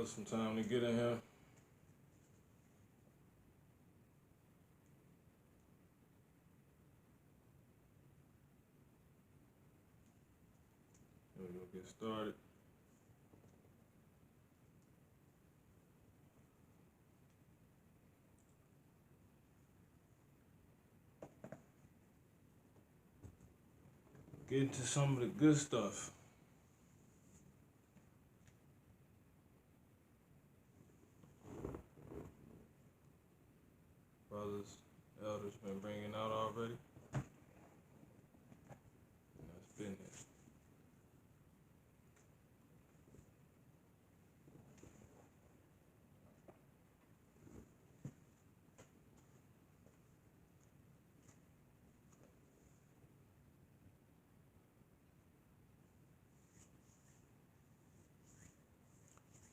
brothers some time to get in here. We're gonna get started. Get into some of the good stuff. Brothers, elders been bringing out already. That's business.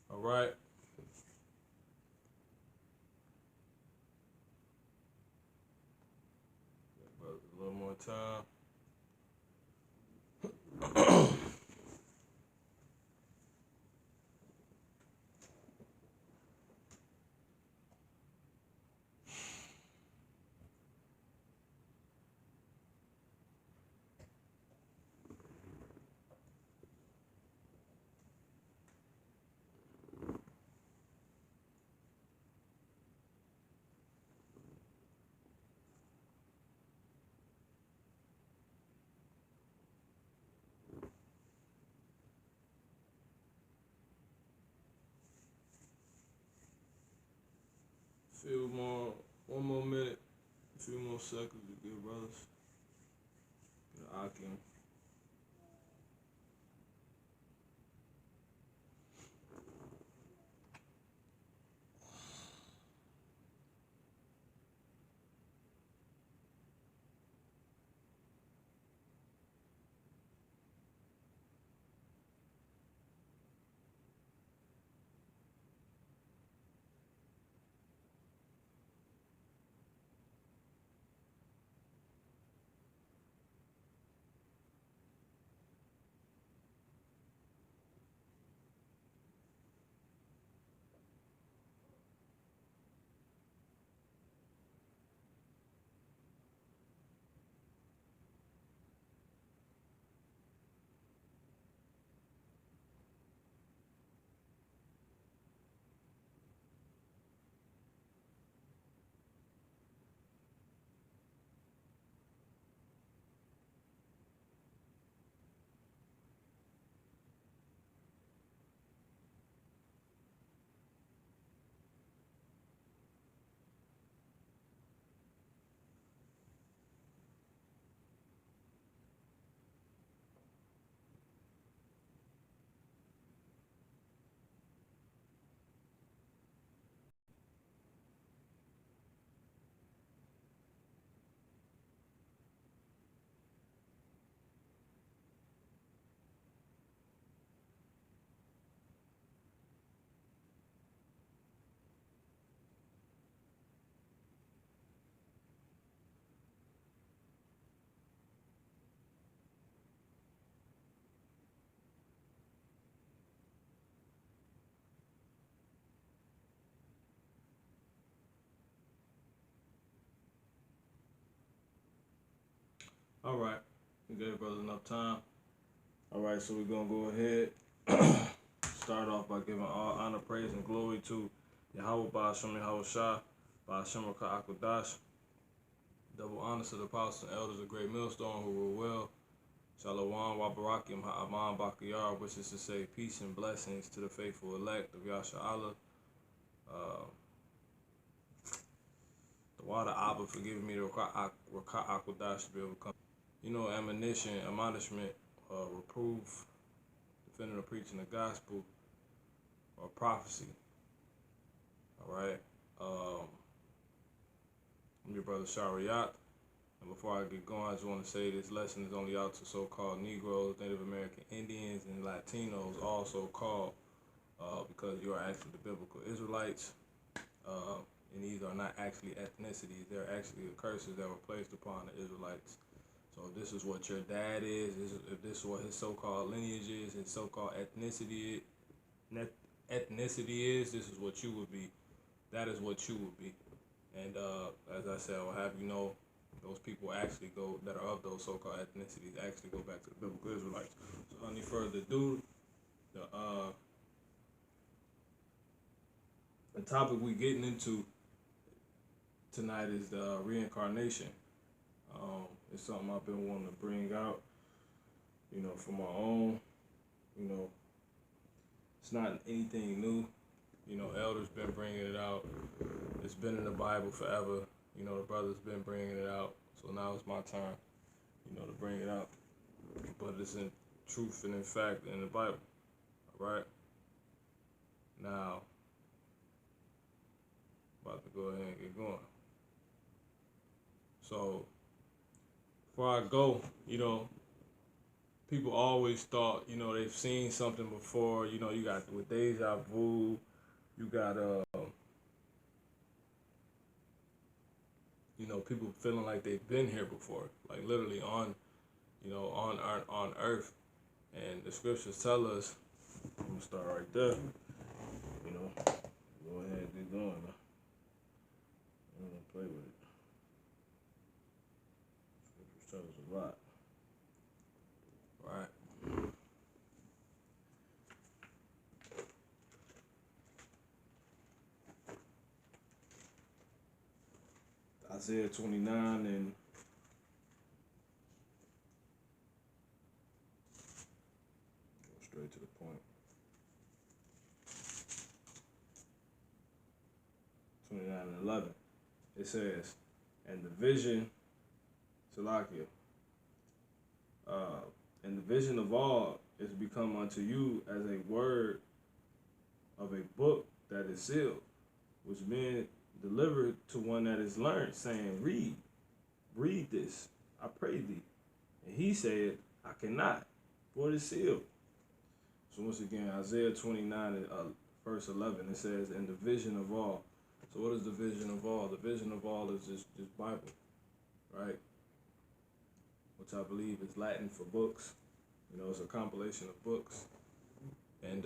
All right. Brothers, a little more time. One more minute, a few more seconds to give brothers. Get Akim. All right, we gave brothers enough time. All right, so we're gonna go ahead. Start off by giving all honor, praise, and glory to Yahweh Ba'ashem Yahweh Shah, Ba'ashem Rakah Akodash. Double honors to the apostles and elders of Great Millstone who rule well. Shalom, Wabarakim, Ha'aman, Bakayar, which is to say peace and blessings to the faithful elect of Yasha Allah. The water Abba forgiving me the Rakah Akodash to be able to come. Admonition, admonishment, reproof, defending or preaching the gospel, or prophecy. All right. I'm your brother Shariat. And before I get going, I just want to say this lesson is only out to so-called Negroes, Native American Indians, and Latinos, also called because you are actually the biblical Israelites. And these are not actually ethnicities. They're actually the curses that were placed upon the Israelites. So if this is what your dad is, if this is what his so-called lineage is, his so-called ethnicity ethnicity is, this is what you would be. That is what you would be. And as I said, I'll have you know, those people actually go, that are of those so-called ethnicities, actually go back to the biblical Israelites. So without any further ado, the topic we getting into tonight is the reincarnation. It's something I've been wanting to bring out, you know, for my own, you know, it's not anything new. You know, elders been bringing it out. It's been in the Bible forever. You know, the brothers been bringing it out. So now it's my time, you know, to bring it out. But it's in truth and in fact in the Bible. All right? Now, about to go ahead and get going. So, before I go, you know, people always thought, you know, they've seen something before. You know, you got with deja vu, you got you know, people feeling like they've been here before, like literally on, you know, on earth. And the scriptures tell us, I'm gonna start right there, you know, go ahead and get going. I'm gonna play with it. Scriptures tell us a lot. Right. Isaiah 29 and go straight to the point. 29 and 11. It says, and the vision, Salakia, and the vision of all is become unto you as a word of a book that is sealed, which men delivered to one that is learned, saying, read this, I pray thee. And he said, I cannot, for it is sealed. So once again, Isaiah 29, verse 11, it says, and the vision of all. So what is the vision of all? The vision of all is this Bible, right? Which I believe is Latin for books. You know, it's a compilation of books. And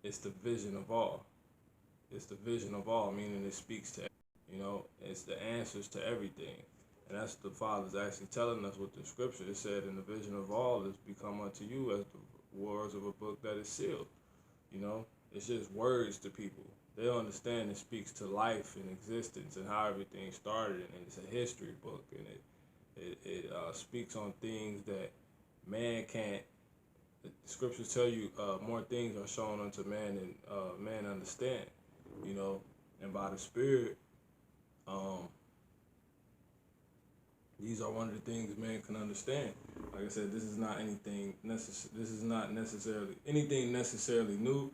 it's the vision of all. It's the vision of all, meaning it speaks to, you know, it's the answers to everything. And that's the Father's actually telling us with the scripture. It said, and the vision of all is become unto you as the words of a book that is sealed. You know, it's just words to people. They understand it speaks to life and existence and how everything started. And it's a history book. And it speaks on things that man can't. The scriptures tell you more things are shown unto man than man understand, you know, and by the Spirit, these are one of the things man can understand. Like I said, this is not anything this is not necessarily anything necessarily new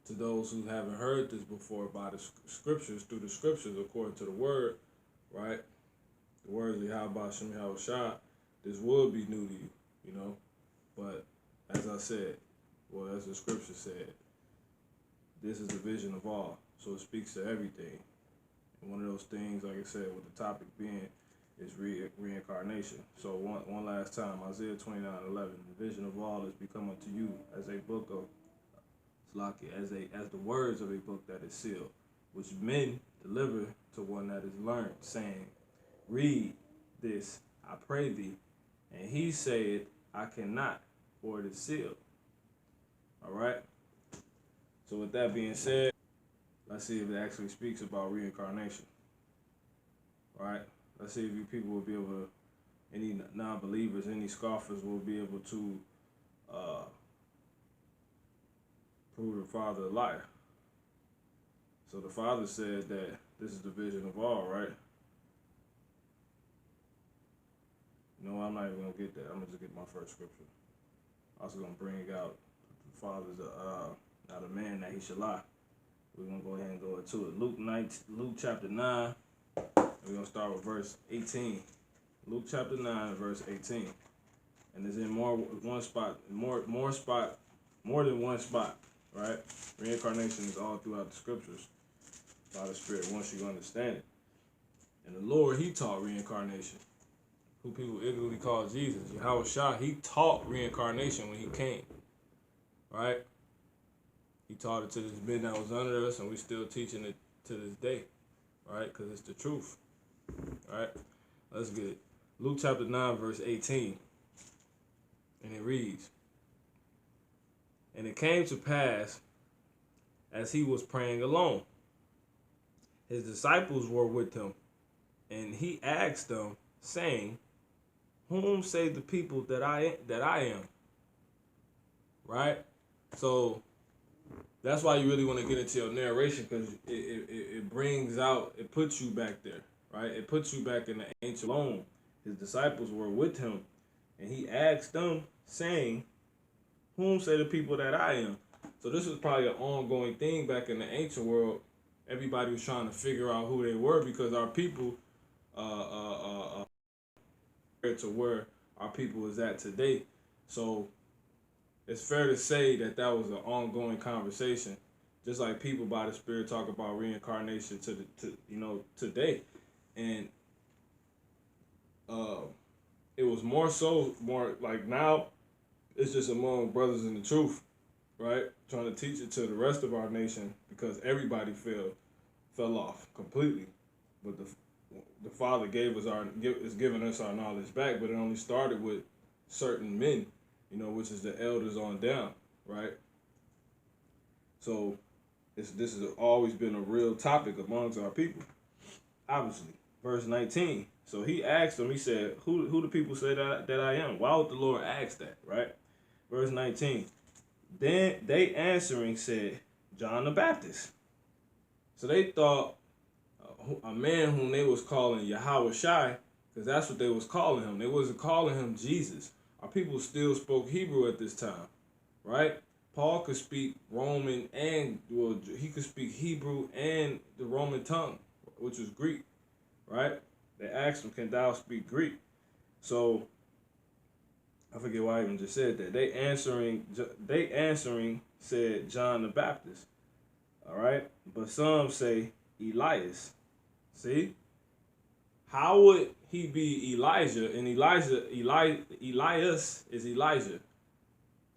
to those who haven't heard this before by the scriptures, through the scriptures, according to the word, right? The words of Yahweh Shem Yahushua, this would be new to you, you know, but as I said, well, as the scripture said, this is the vision of all. So it speaks to everything. And one of those things, like I said, with the topic being is reincarnation. So one last time, Isaiah 29:11, the vision of all is become unto you as a book of Slakia, as the words of a book that is sealed, which men deliver to one that is learned, saying, read this, I pray thee. And he said, I cannot, for it is sealed. All right. So with that being said, let's see if it actually speaks about reincarnation. All right. Let's see if you people will be able to, any non-believers, any scoffers will be able to prove the Father a liar. So the Father said that this is the vision of all, right? No, I'm not even going to get that. I'm going to just get my first scripture. I'm also going to bring out the Father's, not a man that he should lie. We're going to go ahead and go into it. Luke chapter 9. We're going to start with verse 18. Luke chapter 9, verse 18. And it's in more than one spot, right? Reincarnation is all throughout the scriptures by the Spirit once you understand it. And the Lord, he taught reincarnation. who people ignorantly call Jesus. Yahweh Shah, he taught reincarnation when he came, right? He taught it to this men that was under us, and we still teaching it to this day, right? Because it's the truth, right? Let's get it. Luke chapter 9, verse 18. And it reads, "And it came to pass, as he was praying alone, his disciples were with him, and he asked them, saying, Whom say the people that I am?" Right? So that's why you really want to get into your narration, because it brings out, it puts you back there, right? It puts you back in the ancient alone. His disciples were with him, and he asked them, saying, Whom say the people that I am? So this was probably an ongoing thing back in the ancient world. Everybody was trying to figure out who they were, because our people, compared to where our people is at today. So it's fair to say that that was an ongoing conversation, just like people by the Spirit talk about reincarnation today, and it was more like now it's just among brothers in the truth, right? Trying to teach it to the rest of our nation, because everybody fell off completely. But the Father is giving us our knowledge back, but it only started with certain men, which is the elders on down, right? So this has always been a real topic amongst our people, obviously. Verse 19. So he asked them, he said, who do people say that I am? Why would the Lord ask that, right? Verse 19. Then they answering said, John the Baptist. So they thought a man whom they was calling Yahweh Shai, because that's what they was calling him. They wasn't calling him Jesus. Our people still spoke Hebrew at this time, right? Paul could speak Roman he could speak Hebrew and the Roman tongue, which was Greek, right? They asked him, can thou speak Greek? So I forget why I even just said that. They answering said John the Baptist, all right? But some say Elias. See? How would he be Elijah? And Elias is Elijah.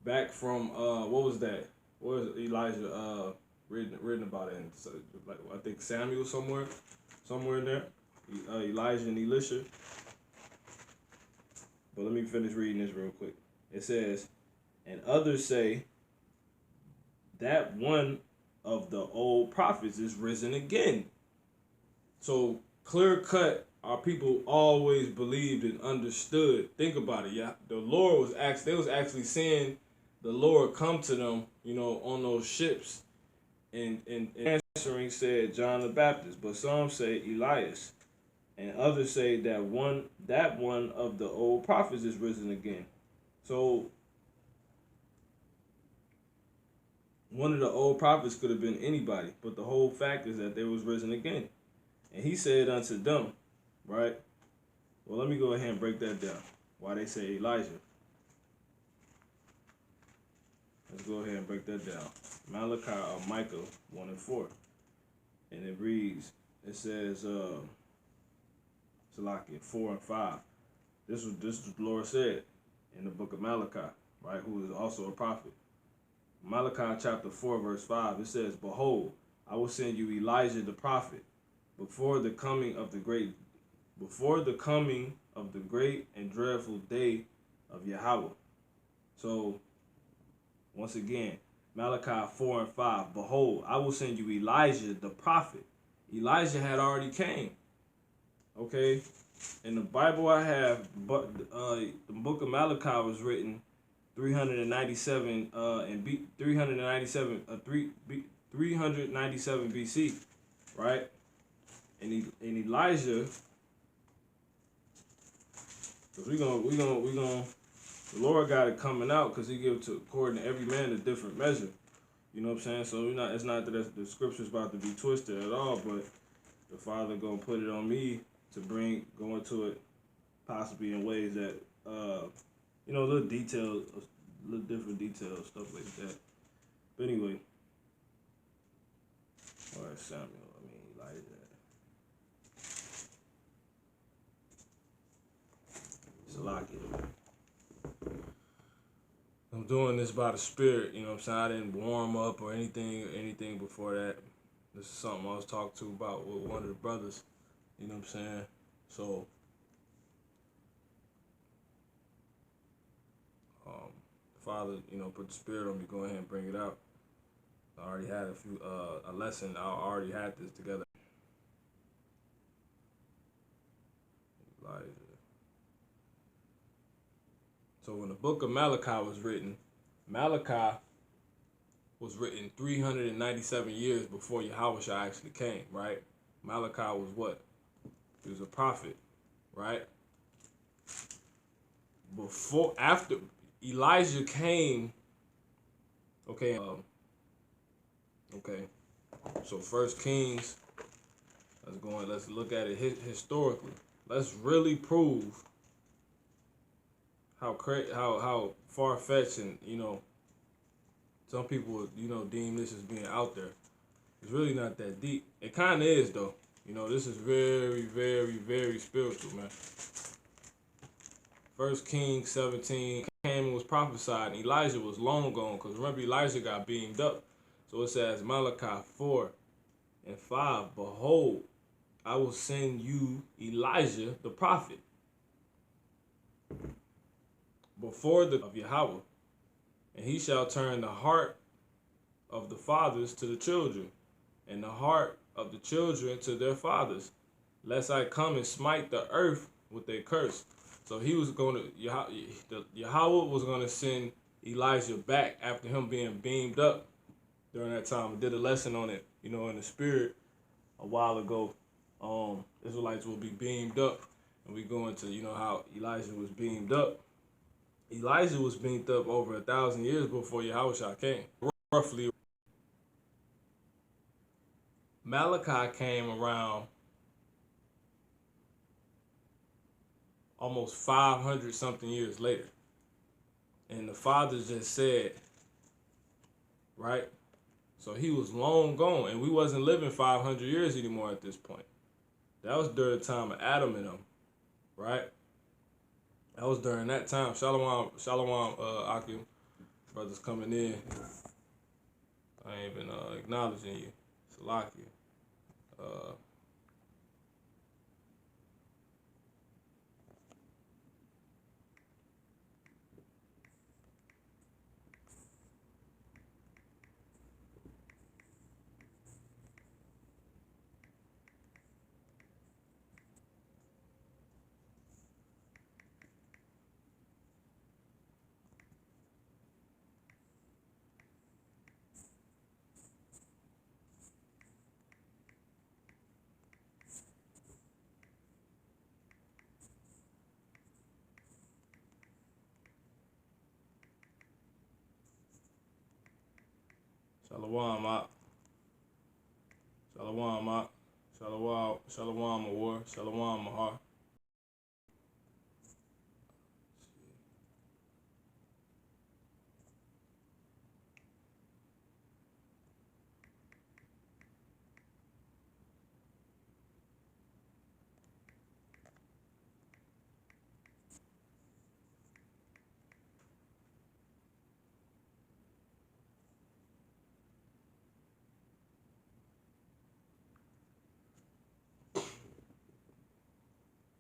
Back from what was that? What was Elijah written about it in? So, like, I think Samuel somewhere in there. Elijah and Elisha. But let me finish reading this real quick. It says, and others say that one of the old prophets is risen again. So clear cut, our people always believed and understood. Think about it, yeah. The Lord they was actually seeing the Lord come to them, on those ships. And answering said John the Baptist, but some say Elias. And others say that one of the old prophets is risen again. So one of the old prophets could have been anybody, but the whole fact is that they was risen again. And he said unto them, right? Well, let me go ahead and break that down. Why they say Elijah. Let's go ahead and break that down. Malachi or Micah 1 and 4. And it reads, it says, Salakia 4 and 5. This is what the Lord said in the book of Malachi, right? Who is also a prophet. Malachi chapter 4 verse 5. It says, Behold, I will send you Elijah the prophet before the coming of the great and dreadful day of Yahweh. So once again, Malachi 4 and 5. Behold, I will send you Elijah the prophet. Elijah had already came. Okay, in the Bible I have, but the book of Malachi was written 397 BC, right? And Elijah, because we gonna the Lord got it coming out, because he give to according to every man a different measure. You know what I'm saying? So it's not that the scripture's about to be twisted at all, but the Father gonna put it on me to go into it possibly in ways that little details, little different details, stuff like that. But anyway, all right, Elijah. Salaki. I'm doing this by the Spirit, you know what I'm saying? I didn't warm up or anything before that. This is something I was talking to about with one of the brothers, you know what I'm saying? So, Father, you know, put the Spirit on me, go ahead and bring it out. I already had a lesson, I already had this together. Elijah. So when the book of Malachi was written, Malachi was written 397 years before Yahushua actually came, right? Malachi was what? He was a prophet, right? After Elijah came, okay, okay. So First Kings, let's look at it historically. Let's really prove how far-fetched and, you know, some people would, you know, deem this as being out there. It's really not that deep. It kind of is, though. You know, this is very, very, very spiritual, man. First Kings 17 came and was prophesied, and Elijah was long gone, because remember, Elijah got beamed up. So it says, Malachi 4 and 5, behold, I will send you Elijah the prophet before of Yahweh, and he shall turn the heart of the fathers to the children, and the heart of the children to their fathers, lest I come and smite the earth with a curse. So he was going to, Yahweh was going to send Elijah back after him being beamed up during that time. I did a lesson on it, you know, in the spirit a while ago. Israelites will be beamed up, and we go into, you know, how Elijah was beamed up. Elijah was beamed up over 1,000 years before Yahushua came. Roughly, Malachi came around almost 500 something years later. And the fathers just said, right? So he was long gone, and we wasn't living 500 years anymore at this point. That was during the time of Adam and them, right? That was during that time. Shalom, Akim, brothers coming in. I ain't even acknowledging you. Salaki. Shalom, Mak. Shalom, Mak. Shalom, Awar. Shalom, Mahar.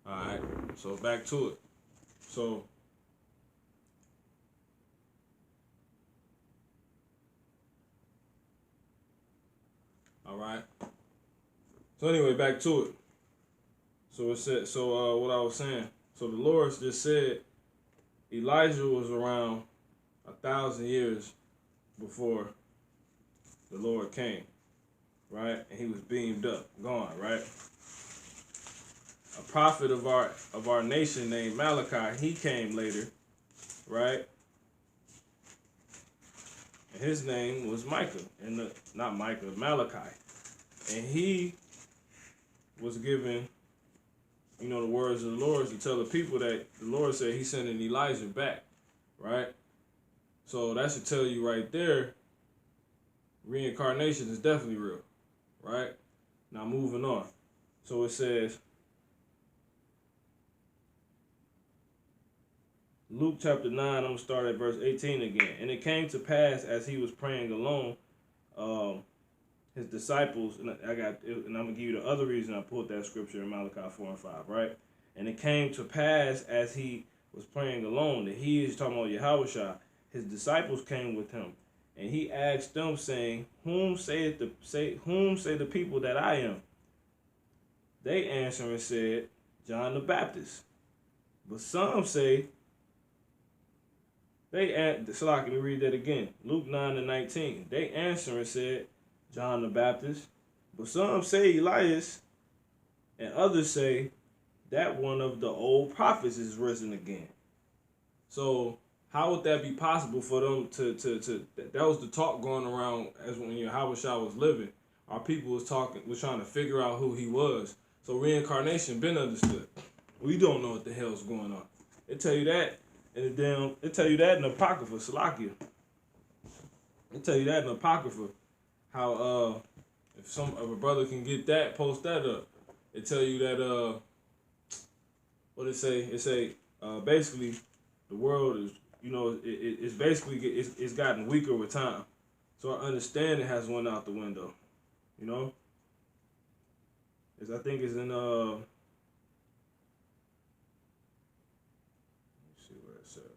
Alright, so back to it. So, alright. So anyway, back to it. So it said, what I was saying. So the Lord just said Elijah was around 1,000 years before the Lord came, right? And he was beamed up, gone, right? A prophet of our nation named Malachi, he came later, right? And his name was Micah, Malachi. And he was given, you know, the words of the Lord to tell the people that the Lord said he's sending Elijah back, right? So that should tell you right there, reincarnation is definitely real, right? Now moving on. So it says, Luke chapter 9, I'm going to start at verse 18 again. And it came to pass as he was praying alone, his disciples, and I'm going to give you the other reason I pulled that scripture in Malachi 4 and 5, right? And it came to pass as he was praying alone, that he is talking about Yahushua, his disciples came with him. And he asked them, saying, whom say the people that I am? They answered and said, John the Baptist. But some say, so let me read that again. Luke 9 and 19. They answered and said, John the Baptist. But some say Elias, and others say that one of the old prophets is risen again. So how would that be possible for them to that was the talk going around as when Yahweh was living. Our people was trying to figure out who he was. So reincarnation been understood. We don't know what the hell's going on. They tell you that in the Apocrypha, Salakia. They tell you that in the Apocrypha. How if a brother can get that, post that up. It tell you that what it say? It say basically the world is, it's basically it's gotten weaker with time. So our understanding has went out the window. I think it's in let's see where it's at.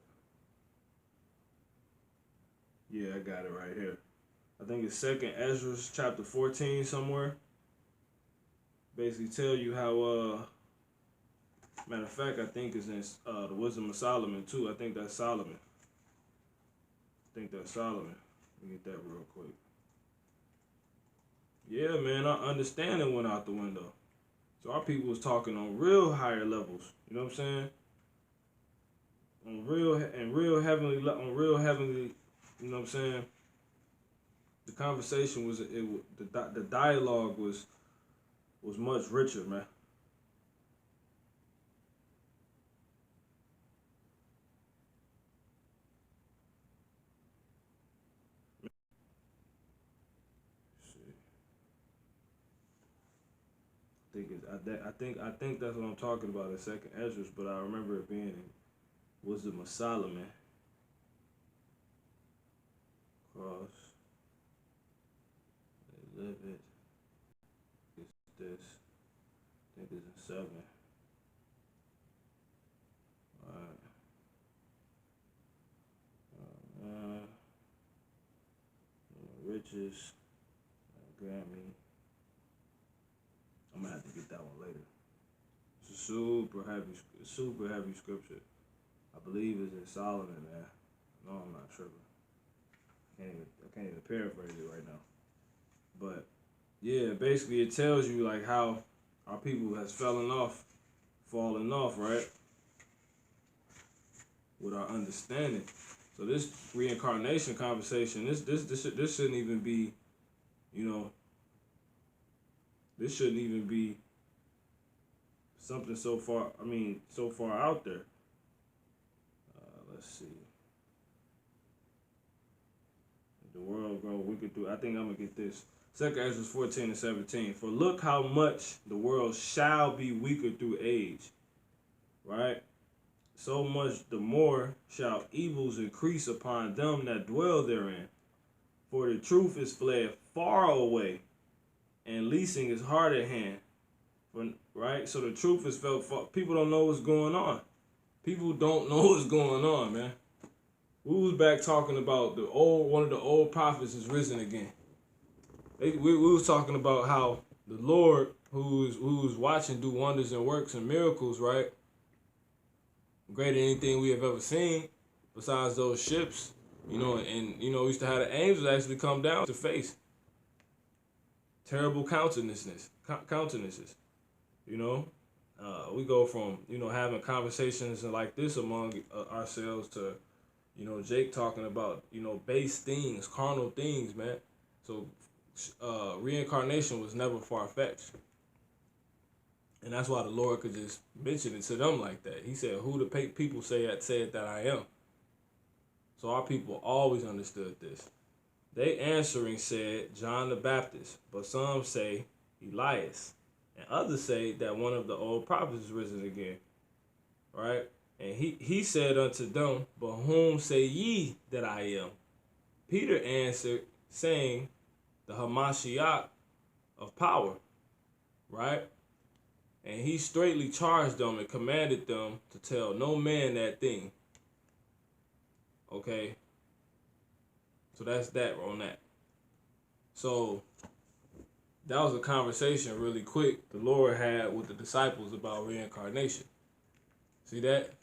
Yeah, I got it right here. I think it's 2nd Ezra chapter 14 somewhere. Basically tell you how matter of fact, I think it's in the Wisdom of Solomon too. I think that's Solomon. Let me get that real quick. Yeah, man, our understanding went out the window. So our people was talking on real higher levels. You know what I'm saying? On real heavenly. You know what I'm saying? The conversation was the dialogue was much richer, man. I think that's what I'm talking about in 2nd Ezra, but I remember it being in Wisdom of Solomon. Cross. They live it. It's this. I think it's in 7. Alright. Riches. Grammy. I'm gonna have to get that one later. It's a super heavy scripture. I believe it's in Solomon, man. No, I'm not sure. I can't even paraphrase it right now. But yeah, basically it tells you like how our people has fallen off, right? With our understanding. So this reincarnation conversation, this shouldn't even be, this shouldn't even be something so far out there. Let's see. The world grow wicked through. I think I'm going to get this. 2nd Ezra 14 and 17. For look how much the world shall be weaker through age. Right? So much the more shall evils increase upon them that dwell therein. For the truth is fled far away, and leasing is hard at hand. Right? So the truth is felt far. People don't know what's going on. People don't know what's going on, man. We was back talking about one of the old prophets is risen again. We was talking about how the Lord, who's watching do wonders and works and miracles, right? Greater than anything we have ever seen, besides those ships, and we used to have the angels actually come down to face terrible countenances. We go from having conversations like this among ourselves to Jake talking about base things, carnal things, man. So reincarnation was never far-fetched. And that's why the Lord could just mention it to them like that. He said, who the people say it that I am. So our people always understood this. They answering said, John the Baptist, but some say Elias. And others say that one of the old prophets is risen again. Right? And he said unto them, but whom say ye that I am? Peter answered, saying, the Hamashiach of power, right? And he straightly charged them and commanded them to tell no man that thing. Okay? So that's that on that. So that was a conversation really quick the Lord had with the disciples about reincarnation. See that?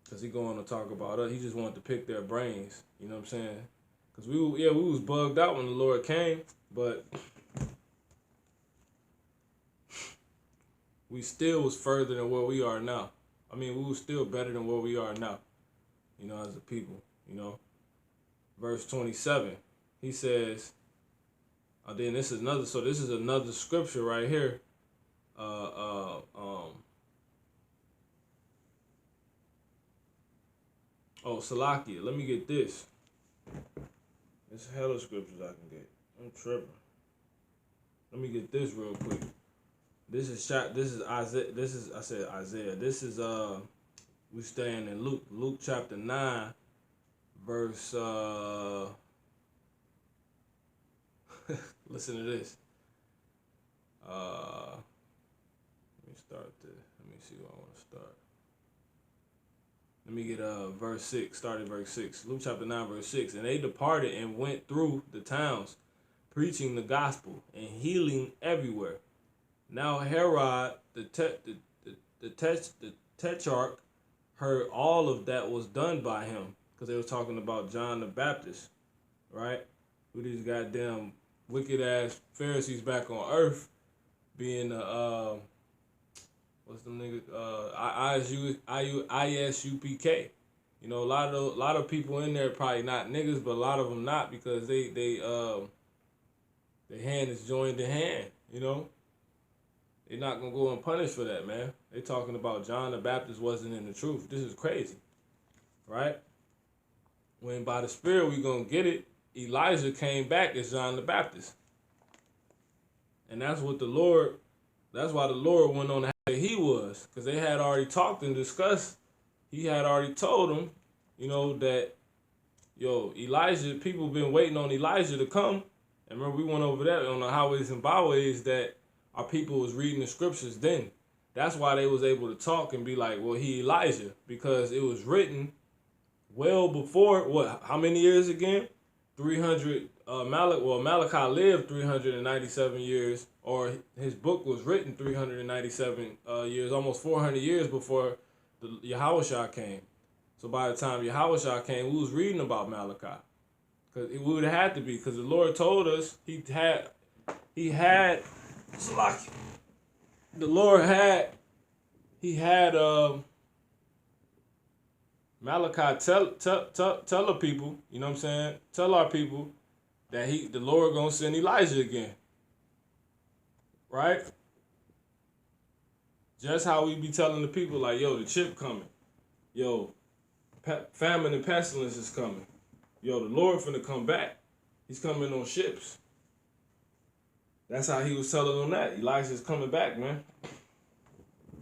Because he going to talk about us. He just wanted to pick their brains. You know what I'm saying? Because we was bugged out when the Lord came, but we still was further than where we are now. I mean, we was still better than where we are now, you know, as a people, you know. Verse 27, he says, then this is another scripture right here. Salakia, let me get this. There's hella scriptures I can get. I'm tripping. Let me get this real quick. This is Isaiah. Isaiah. This is we staying in Luke chapter 9, verse listen to this. Let me start this. Let me see where I want to start. Let me get verse 6. Start at verse 6. Luke chapter 9, verse 6. And they departed and went through the towns, preaching the gospel and healing everywhere. Now Herod, the tetrarch, heard all of that was done by him, because they was talking about John the Baptist, right? Who these goddamn wicked ass Pharisees back on earth, being the what's them niggas? ISUPK. You know, a lot of people in there probably not niggas, but a lot of them not, because their hand is joined in hand. You know, they're not gonna go unpunished for that, man. They talking about John the Baptist wasn't in the truth. This is crazy, right? When by the Spirit we gonna get it, Elijah came back as John the Baptist, and that's what the Lord. That's why the Lord went on to how he was, because they had already talked and discussed. He had already told them, you know, that, Elijah, people been waiting on Elijah to come. And remember, we went over that on the highways and byways, that our people was reading the scriptures then. That's why they was able to talk and be like, well, he Elijah, because it was written well before, how many years again? 300, Malachi lived 397 years, or his book was written 397 years, almost 400 years before the Yahushua came. So by the time Yahushua came, we was reading about Malachi. Because it would have had to be, because the Lord told us the Lord had Malachi tell the people, you know what I'm saying? Tell our people that the Lord gonna send Elijah again. Right? Just how we be telling the people, like, the chip coming. Famine and pestilence is coming. The Lord finna come back. He's coming on ships. That's how he was telling them that. Elijah's coming back, man.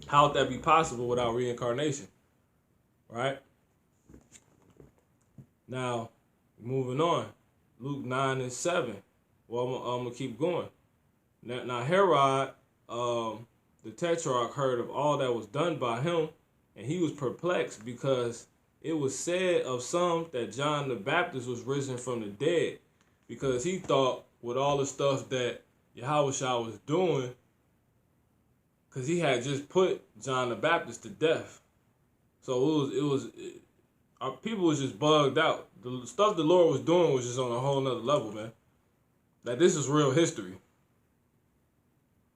How would that be possible without reincarnation? Right? Now, moving on. Luke 9 and 7. Well, I'm going to keep going. Now Herod, the tetrarch, heard of all that was done by him, and he was perplexed, because it was said of some that John the Baptist was risen from the dead, because he thought with all the stuff that Yahushua was doing, because he had just put John the Baptist to death. So our people was just bugged out. The stuff the Lord was doing was just on a whole nother level, man. Like, this is real history.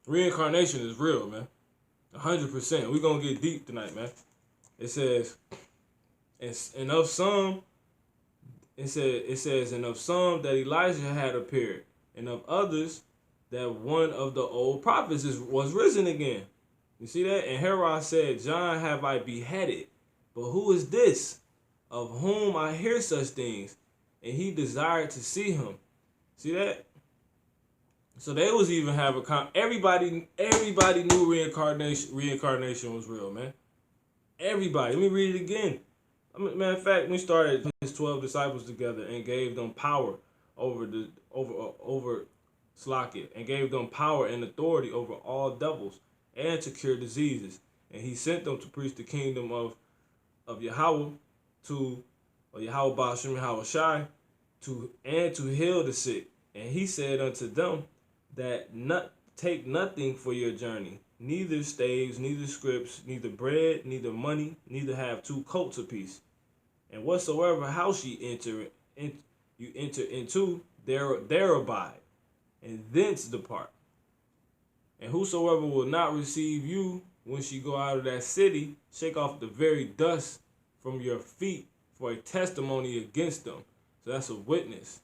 Reincarnation is real, man. 100%. We're going to get deep tonight, man. It says, and of some that Elijah had appeared, and of others that one of the old prophets was risen again. You see that? And Herod said, John have I beheaded, but who is this of whom I hear such things? And he desired to see him. See that? So they was even having everybody knew reincarnation was real, man. Everybody. Let me read it again. Matter of fact, we started his 12 disciples together and gave them power over Slakia, and gave them power and authority over all devils and to cure diseases. And he sent them to preach the kingdom of Yahweh to Yahweh Ba'ashim Yahweh Shai to heal the sick. And he said unto them that take nothing for your journey, neither staves, neither scrips, neither bread, neither money, neither have two coats apiece. And whatsoever house you enter into, there abide, and thence depart. And whosoever will not receive you when she go out of that city, shake off the very dust from your feet for a testimony against them. So that's a witness.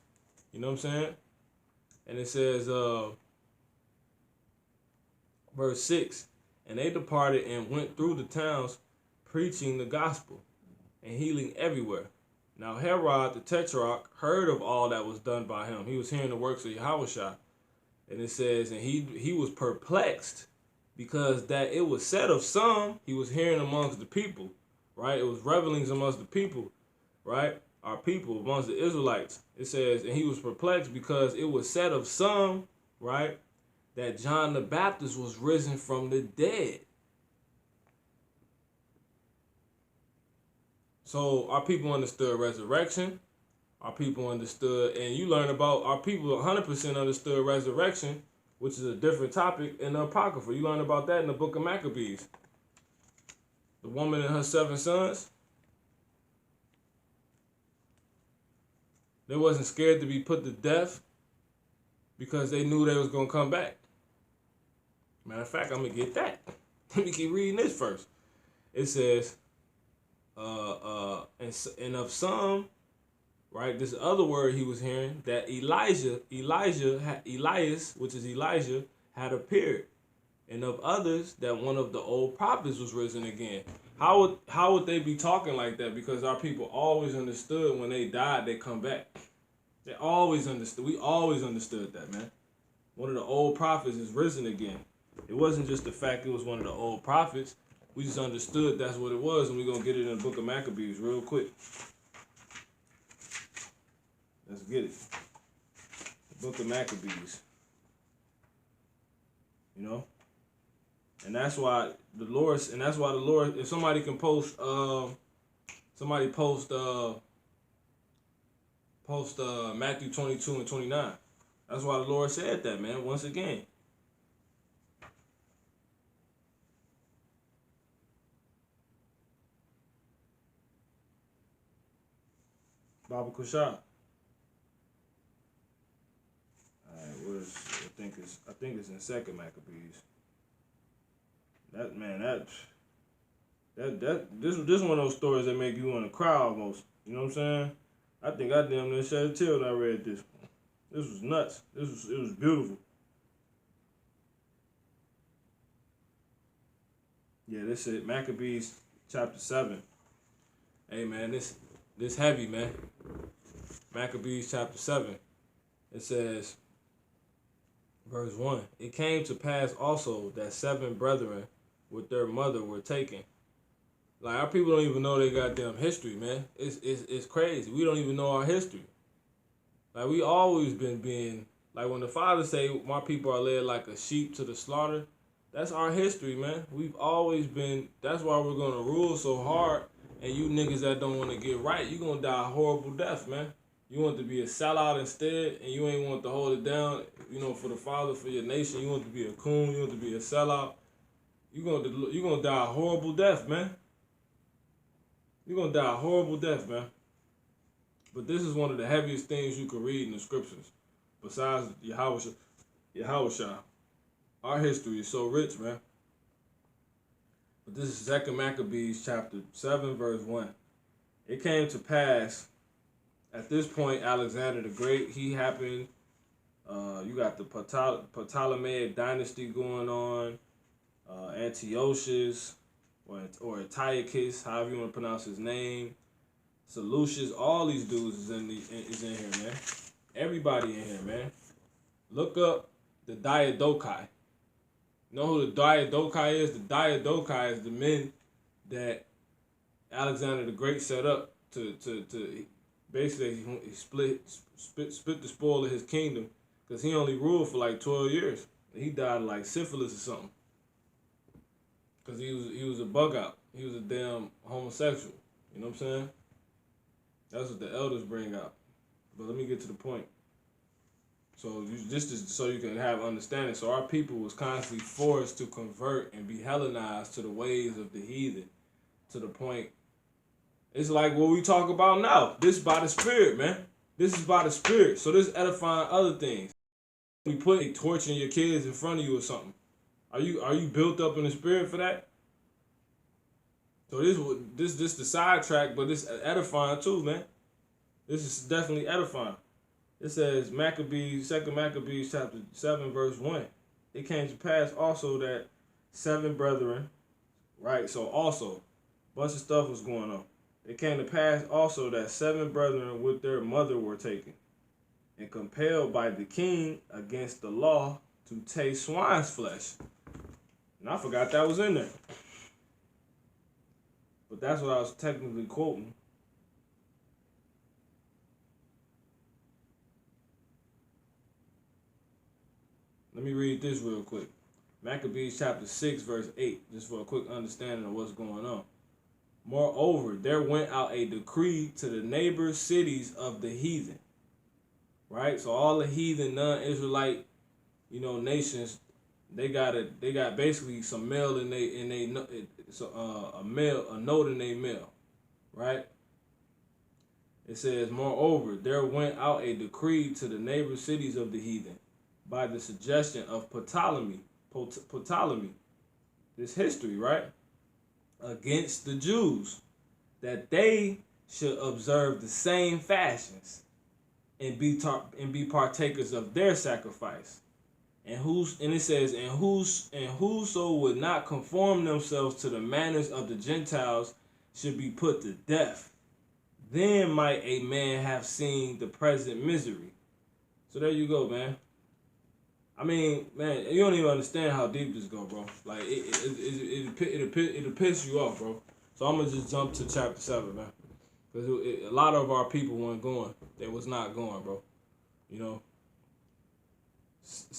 You know what I'm saying? And it says, verse 6, and they departed and went through the towns preaching the gospel and healing everywhere. Now Herod the Tetrarch heard of all that was done by him. He was hearing the works of Yahushua. And it says, and he was perplexed, because that it was said of some, he was hearing amongst the people, right? It was revelings amongst the people, right? Our people, amongst the Israelites. It says, and he was perplexed because it was said of some, right, that John the Baptist was risen from the dead. So our people understood resurrection. Our people understood, and you learn about our people 100% understood resurrection, which is a different topic in the Apocrypha. You learn about that in the book of Maccabees. The woman and her 7 sons, they wasn't scared to be put to death because they knew they was going to come back. Matter of fact, I'm going to get that. Let me keep reading this first. It says, and of some, right, this other word he was hearing, that Elias, which is Elijah, had appeared. And of others, that one of the old prophets was risen again. How would they be talking like that? Because our people always understood when they died, they come back. They always understood. We always understood that, man. One of the old prophets is risen again. It wasn't just the fact it was one of the old prophets. We just understood that's what it was, and we're going to get it in the book of Maccabees real quick. Let's get it. The book of Maccabees. You know? And that's why the Lord, if somebody can post, Matthew 22 and 29. That's why the Lord said that, man, once again. Baba Kushah. Alright, I think it's in Second Maccabees. This is one of those stories that make you want to cry almost. You know what I'm saying? I think I damn near shed a tear when I read this. This was nuts. It was beautiful. Yeah, this is Maccabees chapter 7. Hey man, this heavy, man. Maccabees chapter 7. It says, verse 1. It came to pass also that 7 brethren with their mother were taken. Like, our people don't even know their goddamn history, man. It's crazy. We don't even know our history. Like, we always been being, like, when the fathers say my people are led like a sheep to the slaughter, that's our history, man. We've always been, that's why we're going to rule so hard. And you niggas that don't want to get right, you're going to die a horrible death, man. You want to be a sellout instead, and you ain't want to hold it down, you know, for the father, for your nation. You want to be a coon, you want to be a sellout. You're gonna die a horrible death, man. You're going to die a horrible death, man. But this is one of the heaviest things you can read in the scriptures, besides Yahushua. Our history is so rich, man. But this is 2 Maccabees chapter 7, verse 1. It came to pass, at this point, Alexander the Great, he happened. You got the Ptolemaic dynasty going on. Antiochus, or Antiochus, however you want to pronounce his name. Seleucus, all these dudes is in here, man. Everybody in here, man. Look up the Diadochi. You know who the Diadochi is? The Diadochi is the men that Alexander the Great set up to basically he split the spoil of his kingdom because he only ruled for like 12 years. He died of like syphilis or something because he was a bug out. He was a damn homosexual. You know what I'm saying? That's what the elders bring out. But let me get to the point. So just so you can have understanding. So our people was constantly forced to convert and be Hellenized to the ways of the heathen, to the point. It's like what we talk about now. This is by the Spirit, man. This is by the Spirit. So this edifying other things. We put a torch in your kids in front of you or something. Are you built up in the Spirit for that? So this the sidetrack, but this edifying too, man. This is definitely edifying. It says Maccabees, 2 Maccabees chapter 7, verse 1. It came to pass also that 7 brethren, right? So also, a bunch of stuff was going on. It came to pass also that 7 brethren with their mother were taken, and compelled by the king against the law to taste swine's flesh. And I forgot that was in there. But that's what I was technically quoting. Let me read this real quick. Maccabees chapter 6, verse 8, just for a quick understanding of what's going on. Moreover, there went out a decree to the neighbor cities of the heathen. Right? So all the heathen non-Israelite, nations, they got basically some mail a note in their mail. Right? It says, moreover, there went out a decree to the neighbor cities of the heathen, by the suggestion of Ptolemy, this history, right, against the Jews, that they should observe the same fashions and be partakers of their sacrifice, and it says, and whoso would not conform themselves to the manners of the Gentiles should be put to death. Then might a man have seen the present misery. So there you go, man. I mean, man, you don't even understand how deep this go, bro. Like, it'll piss you off, bro. So I'm going to just jump to chapter 7, man. Because a lot of our people weren't going. They was not going, bro.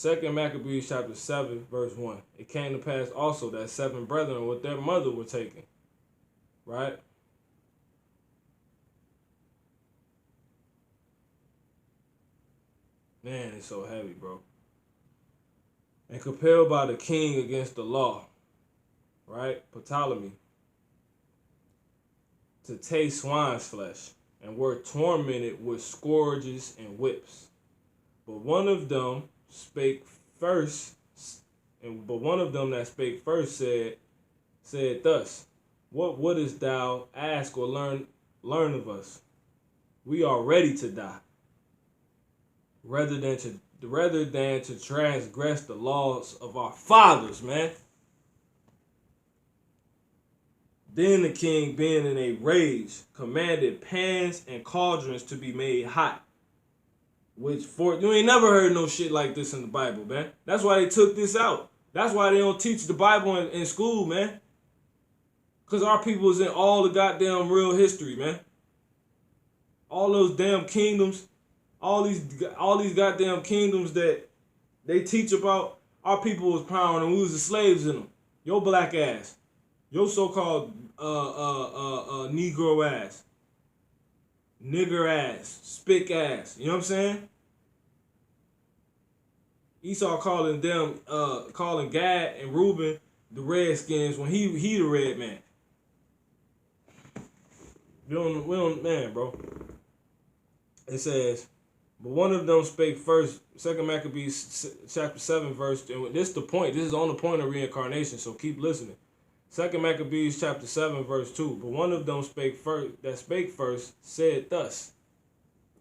2 Maccabees chapter 7, verse 1. It came to pass also that 7 brethren with their mother were taken. Right? Man, it's so heavy, bro. And compelled by the king against the law, right, Ptolemy, to taste swine's flesh, and were tormented with scourges and whips. But one of them spake first, said thus, what wouldest thou ask or learn of us? We are ready to die, rather than to transgress the laws of our fathers, man. Then the king, being in a rage, commanded pans and cauldrons to be made hot. You ain't never heard no shit like this in the Bible, man. That's why they took this out. That's why they don't teach the Bible in school, man. Because our people is in all the goddamn real history, man. All those damn kingdoms. All these goddamn kingdoms that they teach about, our people was powering and we was the slaves in them. Your black ass. Your so-called Negro ass. Nigger ass. Spick ass. You know what I'm saying? Esau calling Gad and Reuben the Redskins when he the red man. We don't, man, bro. It says, but one of them spake first, 2 Maccabees chapter 7 verse, and this is the point. This is on the point of reincarnation, so keep listening. 2 Maccabees chapter 7 verse 2. But one of them spake first said thus.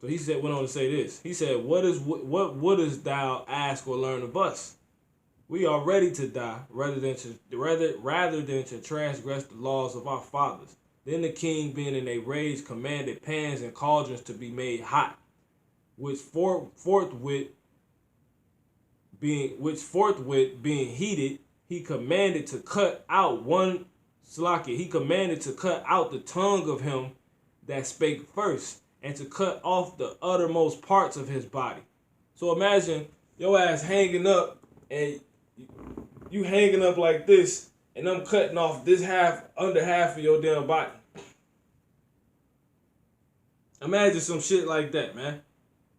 So he went on to say this. He said, what wouldest thou ask or learn of us? We are ready to die rather than to transgress the laws of our fathers. Then the king, being in a rage, commanded pans and cauldrons to be made hot, which forthwith being heated, he commanded to cut out one Salakia, he commanded to cut out the tongue of him that spake first, and to cut off the uttermost parts of his body. So imagine your ass hanging up, and you hanging up like this, and I'm cutting off this under half of your damn body. Imagine some shit like that, man.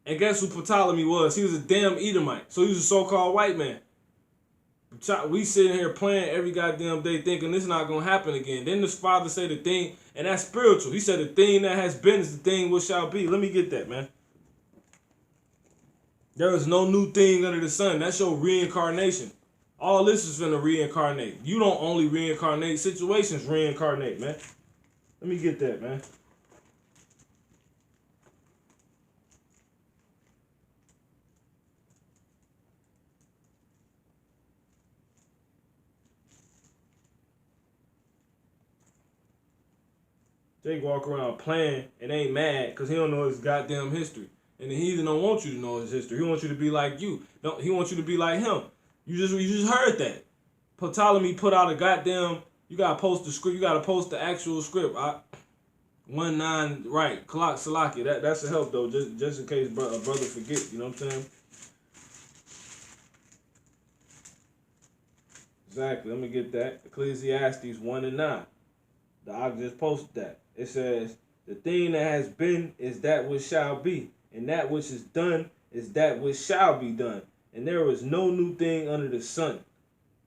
And guess who Ptolemy was? He was a damn Edomite. So he was a so-called white man. We sitting here playing every goddamn day thinking this is not going to happen again. Then the Father said the thing, and that's spiritual. He said the thing that has been is the thing which shall be. Let me get that, man. There is no new thing under the sun. That's your reincarnation. All this is finna reincarnate. You don't only reincarnate, situations reincarnate, man. Let me get that, man. Jake walk around playing and ain't mad because he don't know his goddamn history. And the heathen don't want you to know his history. He wants you to be like you. He wants you to be like him. You just heard that. Ptolemy put out a goddamn, you gotta post the script, you gotta post the actual script. 1-9, right, Kalak Salaki. That's a help though, just in case a brother forget, you know what I'm saying? Exactly, let me get that. Ecclesiastes 1-9. I just posted that. It says, the thing that has been is that which shall be, and that which is done is that which shall be done. And there is no new thing under the sun.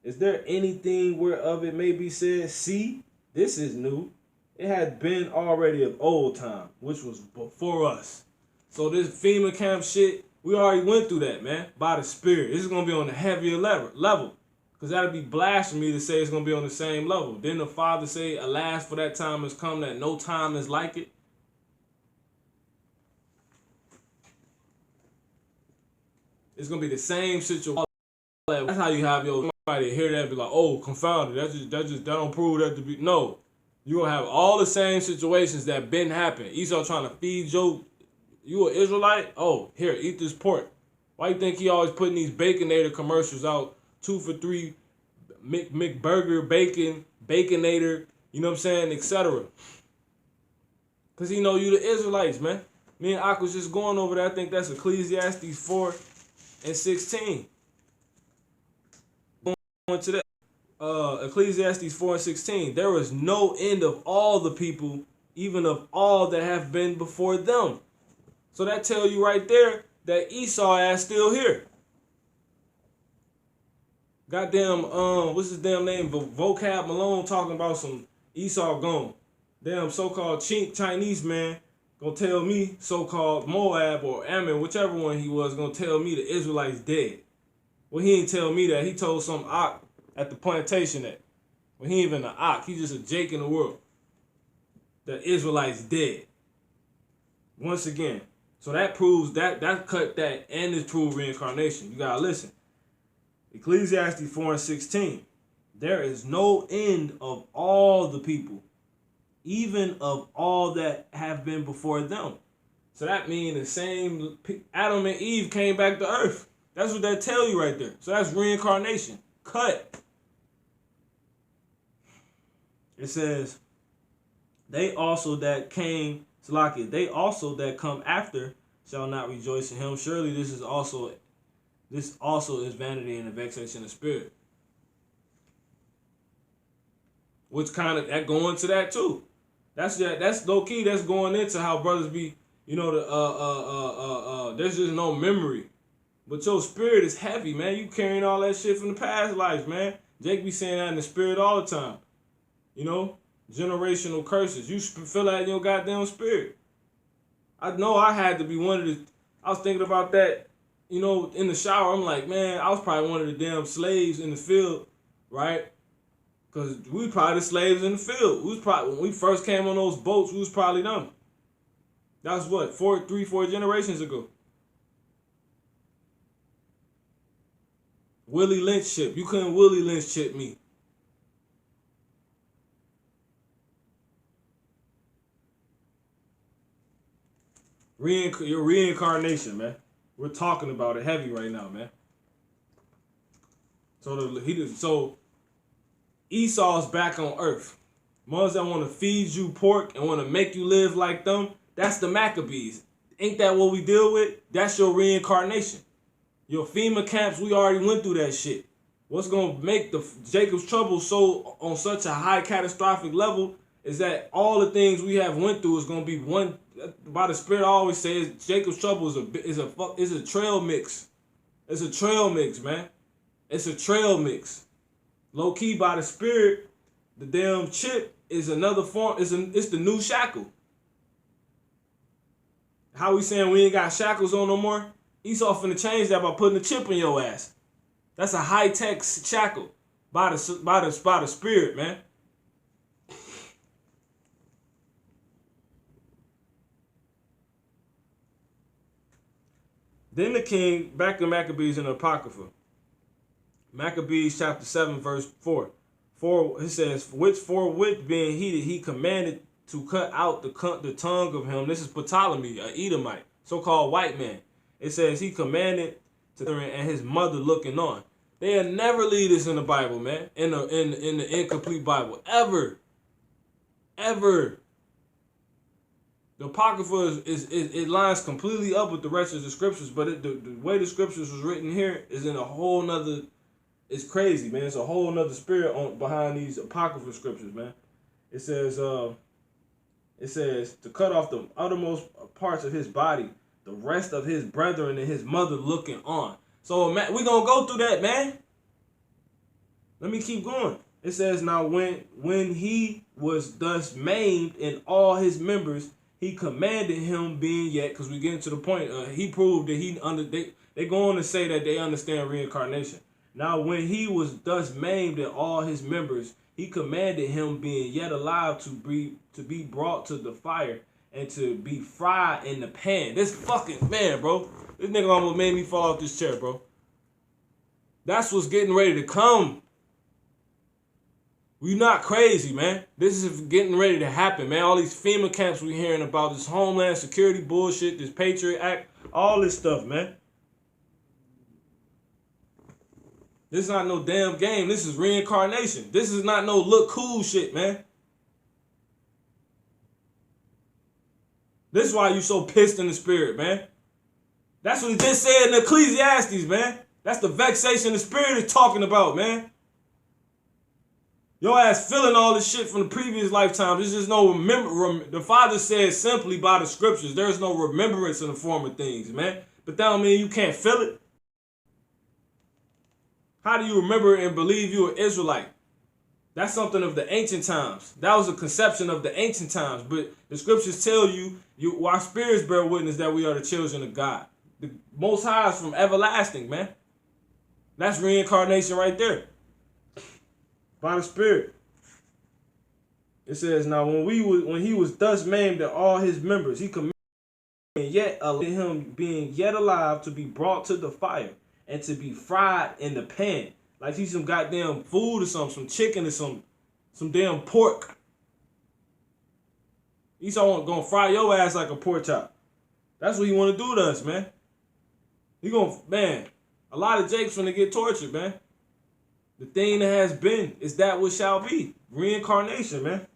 Is there anything whereof it may be said, see, this is new? It had been already of old time, which was before us. So this FEMA camp shit, we already went through that, man, by the Spirit. This is going to be on a heavier level. Because that'd be blasphemy to say it's going to be on the same level. Didn't the Father say, alas, for that time has come that no time is like it? It's going to be the same situation. That's how you have your somebody hear that and be like, oh, confounded. That don't prove that to be. No. You're going to have all the same situations that been happening. Esau trying to feed you an Israelite? Oh, here, eat this pork. Why you think he always putting these Baconator commercials out? 2 for $3, McBurger, bacon, Baconator, you know what I'm saying, etc. Because he know you the Israelites, man. Me and Ak was just going over there. I think that's Ecclesiastes 4:16. Going to that. Ecclesiastes 4:16. There is no end of all the people, even of all that have been before them. So that tell you right there that Esau ass still here. Goddamn, what's his damn name? Vocab Malone talking about some Esau gone. Damn so-called Chinese man gonna tell me so-called Moab or Ammon, whichever one he was, gonna tell me the Israelites dead. Well, he ain't tell me that. He told some Ak at the plantation that. Well, he ain't even an Ak. He just a Jake in the world. The Israelites dead. Once again. So that proves that cut that and it proved reincarnation. You gotta listen. Ecclesiastes 4:16. There is no end of all the people, even of all that have been before them. So that means the same Adam and Eve came back to earth. That's what that tell you right there. So that's reincarnation. Cut. It says, they also that came, Salakia, they also that come after shall not rejoice in him. Surely this also is vanity and a vexation of spirit. Which kind of that going to that too. That's low key. That's going into how brothers be. You know there's just no memory, but your spirit is heavy, man. You carrying all that shit from the past lives, man. Jake be saying that in the spirit all the time. You know, generational curses. You feel that in your goddamn spirit. I know I had to be one of the. I was thinking about that. You know, in the shower, I'm like, man, I was probably one of the damn slaves in the field, right? Because we probably the slaves in the field. When we first came on those boats, we was probably them. That was what, 4 generations ago. Willie Lynch ship. You couldn't Willie Lynch ship me. Your reincarnation, man. We're talking about it heavy right now, man. So Esau's back on earth. Ones that want to feed you pork and want to make you live like them, that's the Maccabees. Ain't that what we deal with? That's your reincarnation. Your FEMA camps, we already went through that shit. What's going to make the Jacob's trouble so on such a high catastrophic level is that all the things we have went through is going to be one. By the Spirit, I always say Jacob's trouble is a trail mix. It's a trail mix, man. It's a trail mix. Low key, by the Spirit, the damn chip is another form. It's the new shackle. How we saying we ain't got shackles on no more? Esau finna change that by putting a chip in your ass. That's a high-tech shackle by the Spirit, man. Then the king, back in Maccabees in the Apocrypha. Maccabees chapter 7, verse 4. It says, which forthwith being heated, he commanded to cut out the tongue of him. This is Ptolemy, an Edomite, so-called white man. It says he commanded to and his mother looking on. They'll never lead us in the Bible, man. In the incomplete Bible. Ever. The Apocrypha it lines completely up with the rest of the scriptures, but the way the scriptures was written here is in a whole nother. It's crazy, man. It's a whole nother spirit behind these Apocrypha scriptures, man. It says to cut off the uttermost parts of his body, the rest of his brethren and his mother looking on. So we're going to go through that, man. Let me keep going. It says, now when he was thus maimed in all his members, he commanded him being yet, because we get to the point, he proved that they go on to say that they understand reincarnation. Now when he was thus maimed in all his members, he commanded him being yet alive to be brought to the fire and to be fried in the pan. This fucking man, bro. This nigga almost made me fall off this chair, bro. That's what's getting ready to come. We not crazy, man. This is getting ready to happen, man. All these FEMA camps we hearing about, this Homeland Security bullshit, this Patriot Act, all this stuff, man. This is not no damn game. This is reincarnation. This is not no look cool shit, man. This is why you so pissed in the spirit, man. That's what he just said in Ecclesiastes, man. That's the vexation the spirit is talking about, man. Your ass feeling all this shit from the previous lifetime. There's just no the Father says simply by the scriptures, there is no remembrance in the form of things, man. But that don't mean you can't feel it. How do you remember and believe you an Israelite? That's something of the ancient times. That was a conception of the ancient times. But the scriptures tell you our spirits bear witness that we are the children of God. The Most High is from everlasting, man. That's reincarnation right there. By the Spirit. It says, now when he was thus maimed in all his members, he commanded him being yet alive to be brought to the fire and to be fried in the pan. Like he's some goddamn food or some chicken or some damn pork. He's gonna fry your ass like a pork chop. That's what he wanna do to us, man. A lot of Jakes finna get tortured, man. The thing that has been is that which shall be. Reincarnation, man.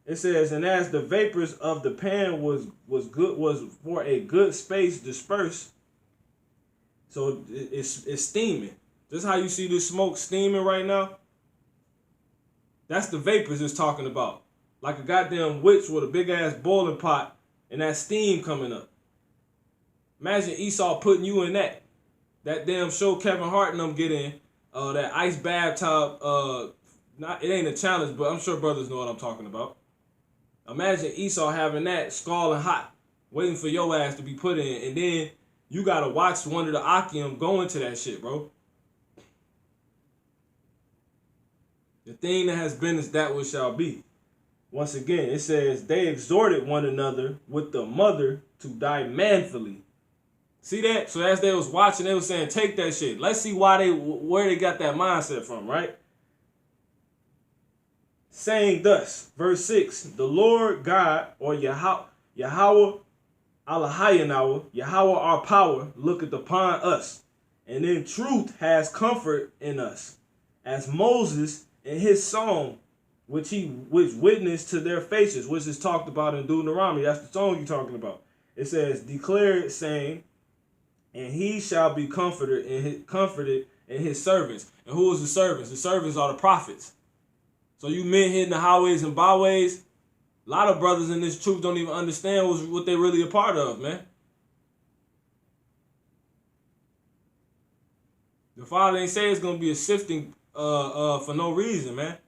It says, and as the vapors of the pan was for a good space dispersed, so it's steaming. Just how you see this smoke steaming right now. That's the vapors it's talking about. Like a goddamn witch with a big ass boiling pot and that steam coming up. Imagine Esau putting you in that. That damn show Kevin Hart and them get in. That ice bathtub. It ain't a challenge, but I'm sure brothers know what I'm talking about. Imagine Esau having that scalding hot, waiting for your ass to be put in, and then you gotta watch one of the Akim go into that shit, bro. The thing that has been is that which shall be. Once again, it says, they exhorted one another with the mother to die manfully. See that? So as they was watching, they was saying, take that shit. Let's see where they got that mindset from, right? Saying thus, verse 6, the Lord God, or Yahweh Allahayanawa, Yahweh our power, looketh upon us, and in truth has comfort in us. As Moses in his song which witnessed to their faces, which is talked about in Deuteronomy. That's the song you're talking about. It says, declare it, saying, and he shall be comforted in his servants. And who is the servants? The servants are the prophets. So you men hitting the highways and byways, a lot of brothers in this truth don't even understand what they're really a part of, man. The Father ain't say it's gonna be a sifting for no reason, man.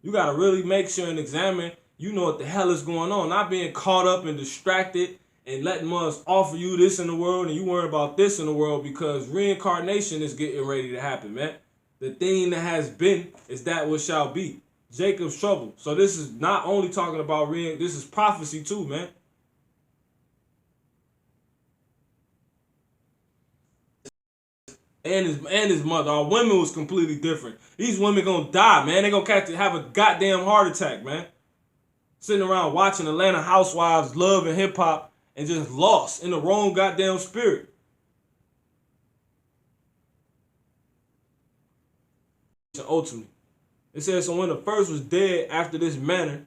You gotta really make sure and examine, you know what the hell is going on. Not being caught up and distracted and letting us offer you this in the world and you worry about this in the world, because reincarnation is getting ready to happen, man. The thing that has been is that what shall be. Jacob's trouble. So this is not only talking about this is prophecy too, man. And his mother. Our women was completely different. These women gonna die, man. They gonna have a goddamn heart attack, man. Sitting around watching Atlanta Housewives, Love and Hip Hop, and just lost in the wrong goddamn spirit. Ultimately, it says, so when the first was dead after this manner,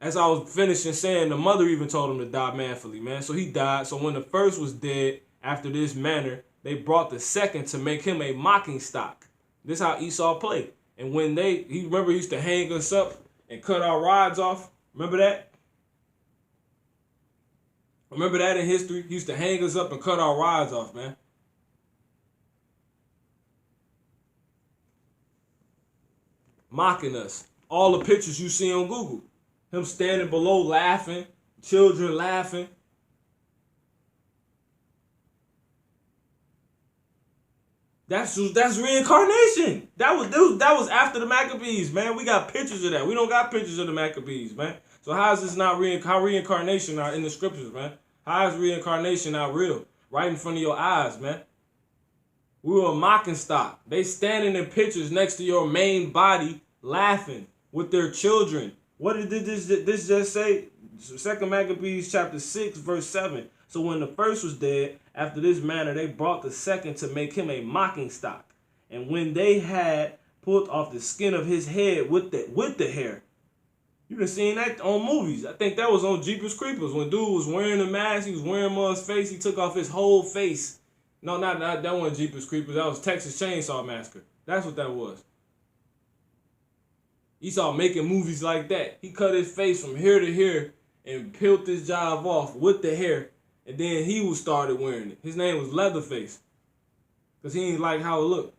as I was finishing saying, the mother even told him to die manfully, man. So he died. So when the first was dead after this manner, they brought the second to make him a mocking stock. This is how Esau played. And when he used to hang us up and cut our rods off. Remember that? Remember that in history? He used to hang us up and cut our rods off, man. Mocking us. All the pictures you see on Google. Him standing below laughing, children laughing. That's reincarnation. That was after the Maccabees, man. We got pictures of that. We don't got pictures of the Maccabees, man. So how is this not reincarnation not in the scriptures, man? How is reincarnation not real? Right in front of your eyes, man. We were a mocking stock. They standing in pictures next to your main body, laughing with their children. What did this just say? 2 Maccabees chapter 6, verse 7. So when the first was dead, after this manner, they brought the second to make him a mocking stock. And when they had pulled off the skin of his head with the hair. You done seen that on movies. I think that was on Jeepers Creepers. When dude was wearing a mask, he was wearing Mud's face, he took off his whole face. No, not that wasn't Jeepers Creepers. That was Texas Chainsaw Massacre. That's what that was. Esau making movies like that. He cut his face from here to here and peeled this job off with the hair. And then he started wearing it. His name was Leatherface. Because he ain't like how it looked.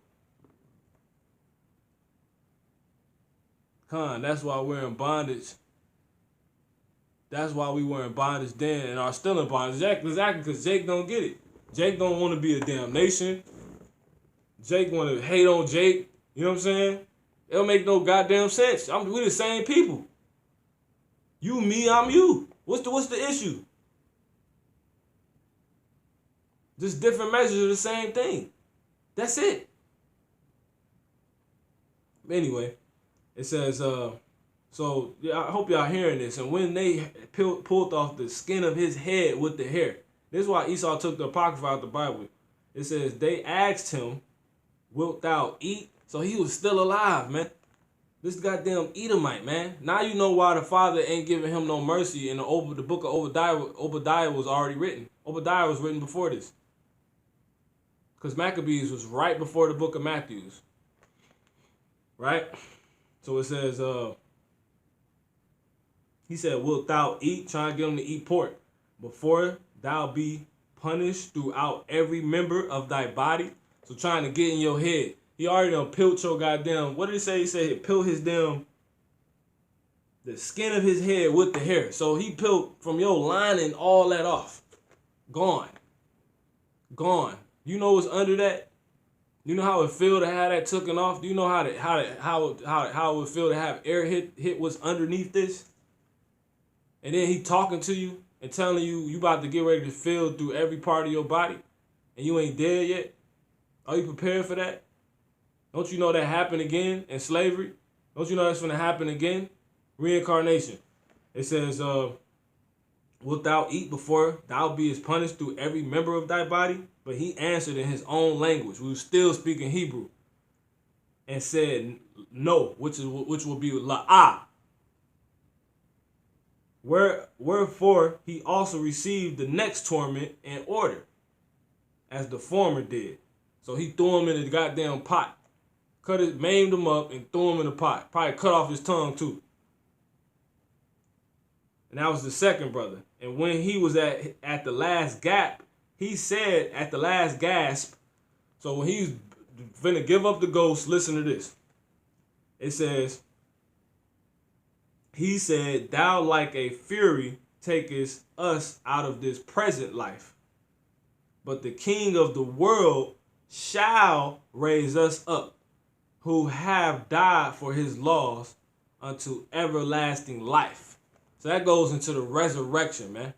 That's why we're in bondage. That's why we were in bondage then and are still in bondage. Exactly, because Jake don't get it. Jake don't want to be a damn nation. Jake want to hate on Jake. You know what I'm saying? It don't make no goddamn sense. We the same people. You, me, I'm you. What's the issue? Just different measures of the same thing. That's it. Anyway, it says, so yeah, I hope y'all hearing this. And when they pulled off the skin of his head with the hair. This is why Esau took the Apocrypha out of the Bible. It says, they asked him, wilt thou eat? So he was still alive, man. This goddamn Edomite, man. Now you know why the Father ain't giving him no mercy. And the book of Obadiah was already written. Obadiah was written before this. Because Maccabees was right before the book of Matthews. Right? So it says, he said, wilt thou eat? Trying to get him to eat pork. Before thou be punished throughout every member of thy body. So trying to get in your head. He already done peeled your goddamn, what did he say? He said he peeled his damn, the skin of his head with the hair. So he peeled from your lining all that off. Gone. Gone. You know what's under that? You know how it feel to have that taken off? Do you know how it would feel to have air hit what's underneath this? And then he talking to you and telling you about to get ready to feel through every part of your body and you ain't dead yet? Are you prepared for that? Don't you know that happened again in slavery? Don't you know that's going to happen again? Reincarnation. It says, wilt thou eat before thou beest punished through every member of thy body? But he answered in his own language. We were still speaking Hebrew. and said no, which will be la'ah. Wherefore he also received the next torment in order, as the former did. So he threw him in the goddamn pot, maimed him up, and threw him in the pot. Probably cut off his tongue too. And that was the second brother. And when he was at the last gap, he said at the last gasp. So when he's finna give up the ghost, listen to this. It says, he said, thou like a fury takest us out of this present life, but the King of the world shall raise us up, who have died for his laws unto everlasting life. So that goes into the resurrection, man.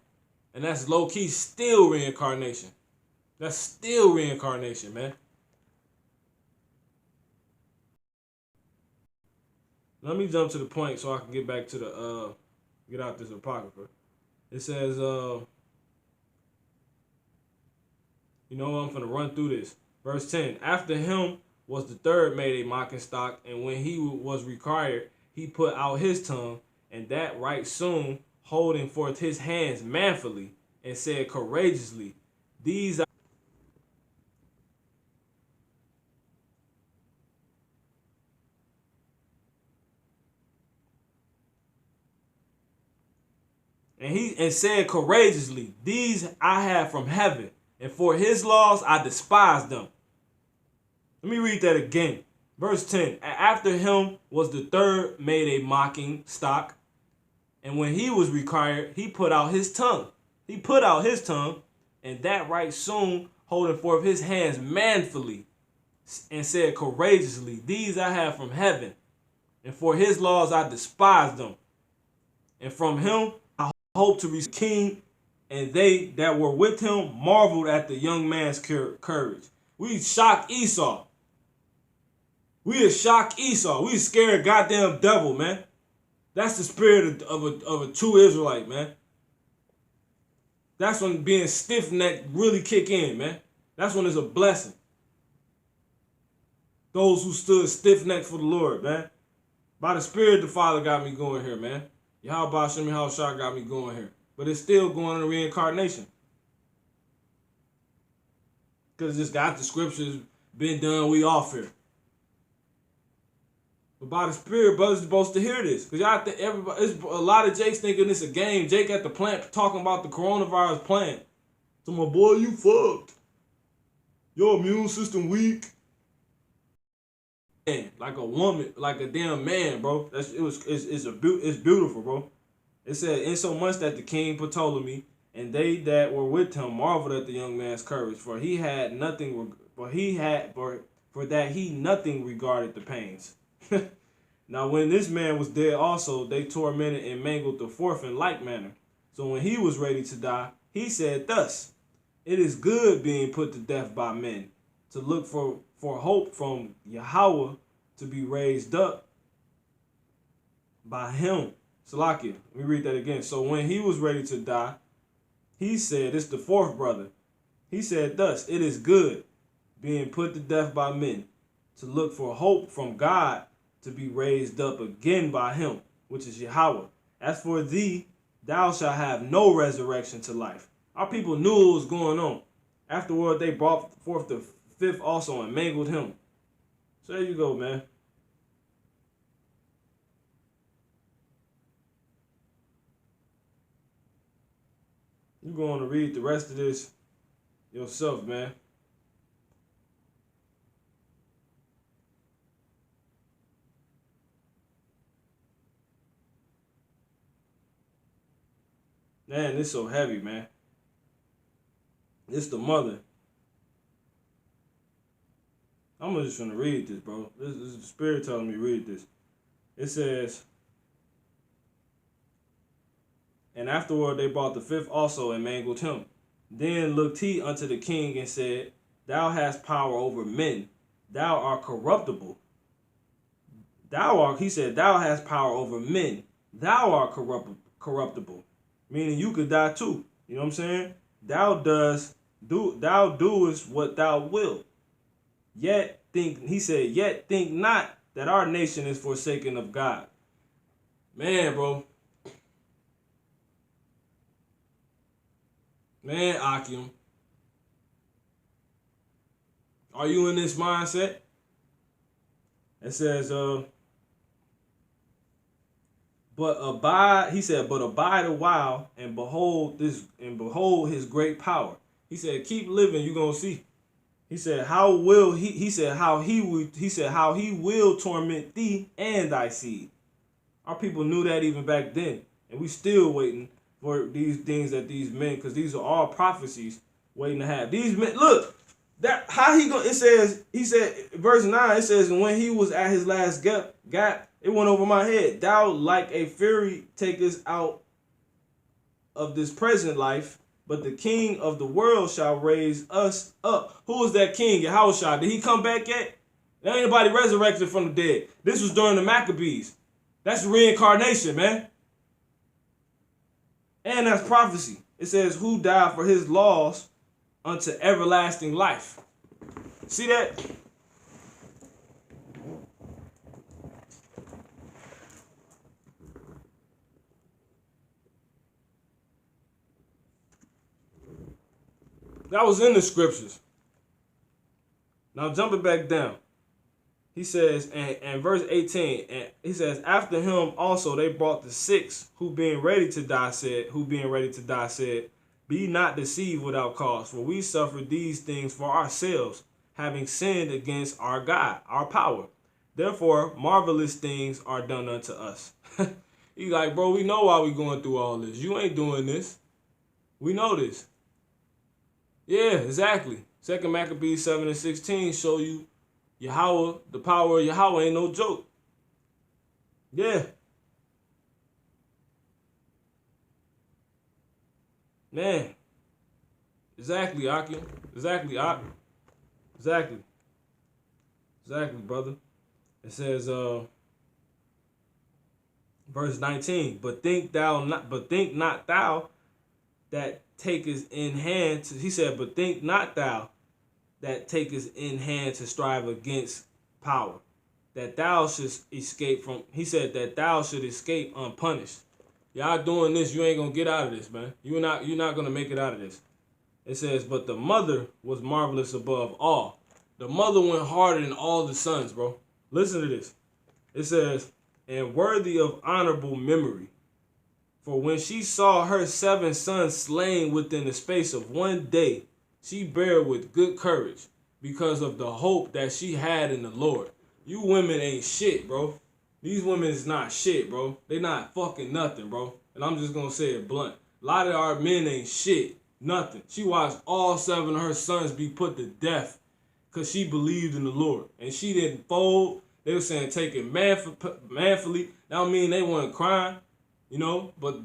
And that's low-key still reincarnation. That's still reincarnation, man. Let me jump to the point so I can get back to the, get out this apocrypha. It says, you know what, I'm finna run through this. Verse 10, after him was the third made a mocking stock, and when he was required, he put out his tongue, and that right soon, holding forth his hands manfully, and said courageously, these are... And said courageously, these I have from heaven, and for his laws I despise them. Let me read that again. Verse 10, after him was the third made a mocking stock, and when he was required, he put out his tongue. He put out his tongue, and that right soon, holding forth his hands manfully, and said courageously, these I have from heaven, and for his laws I despise them. And from him I hope to receive king, and they that were with him marveled at the young man's courage. We shocked Esau. We shocked Esau. We scared goddamn devil, man. That's the spirit of a true Israelite, man. That's when being stiff-necked really kick in, man. That's when it's a blessing. Those who stood stiff-necked for the Lord, man. By the Spirit, the Father got me going here, man. Yahweh Shem Yahushua got me going here. But it's still going on reincarnation. Because it's got the scriptures been done, we off here. But by the Spirit, brothers are supposed to hear this. Because y'all think everybody, it's a lot of Jakes thinking it's a game. Jake at the plant talking about the coronavirus plan. So my boy, you fucked. Your immune system weak. Man, like a woman, like a damn man, bro. It's beautiful, bro. It said, in so much that the king Ptolemy and they that were with him marveled at the young man's courage, for he had nothing, for that he nothing regarded the pains. Now when this man was dead also, they tormented and mangled the fourth in like manner. So when he was ready to die, he said thus, it is good being put to death by men, to look for hope from Yahweh to be raised up by him. Salakia, let me read that again. So when he was ready to die, he said, it's the fourth brother. He said thus, it is good being put to death by men, to look for hope from God to be raised up again by him, which is Yahweh. As for thee, thou shalt have no resurrection to life. Our people knew what was going on. Afterward, they brought forth the fifth also and mangled him. So there you go, man. You're going to read the rest of this yourself, man. Man, it's so heavy, man. It's the mother. I'm just gonna read this, bro. This is the Spirit telling me to read this. It says, and afterward they brought the fifth also and mangled him. Then looked he unto the king and said, thou hast power over men. Thou art corruptible. He said, thou hast power over men. Thou art corruptible. Meaning you could die too. You know what I'm saying? Thou doest what thou wilt. Yet yet think not that our nation is forsaken of God. Man, bro. Man, Akim. Are you in this mindset? It says, but abide a while and behold his great power. He said, keep living, you're gonna see. He said, how he will torment thee and thy seed. Our people knew that even back then. And we still waiting for these things that these men, because these are all prophecies waiting to have. These men, look, that how he go, it says, he said, verse 9, it says, and when he was at his last gap, it went over my head. Thou like a fury takest out of this present life, but the king of the world shall raise us up. Who is that king? Yahushua. Did he come back yet? There ain't nobody resurrected from the dead. This was during the Maccabees. That's reincarnation, man. And that's prophecy. It says, who died for his laws unto everlasting life. See that? That was in the scriptures. Now jumping back down. He says, and verse 18, and he says, after him also they brought the six who being ready to die said, be not deceived without cause, for we suffer these things for ourselves, having sinned against our God, our power. Therefore, marvelous things are done unto us. He's like, bro, we know why we going through all this. You ain't doing this. We know this. Yeah, exactly. 2 Maccabees 7:16 show you Yahweh, the power of Yahweh ain't no joke. Yeah. Man. Exactly, Akim. Exactly, Ak. Exactly. Exactly, brother. It says, verse 19, but think not thou that takest in hand to, he said, but think not thou that takest in hand to strive against power, that thou shouldst escape from, he said that thou should escape unpunished. Y'all doing this, you ain't gonna get out of this, man. You're not gonna make it out of this. It says, but the mother was marvelous above all. The mother went harder than all the sons, bro. Listen to this. It says, and worthy of honorable memory. For when she saw her 7 sons slain within the space of one day, she bare with good courage because of the hope that she had in the Lord. You women ain't shit, bro. These women is not shit, bro. They not fucking nothing, bro. And I'm just gonna say it blunt. A lot of our men ain't shit. Nothing. She watched all 7 of her sons be put to death because she believed in the Lord. And she didn't fold. They were saying take it manfully. That don't mean they weren't crying, you know. But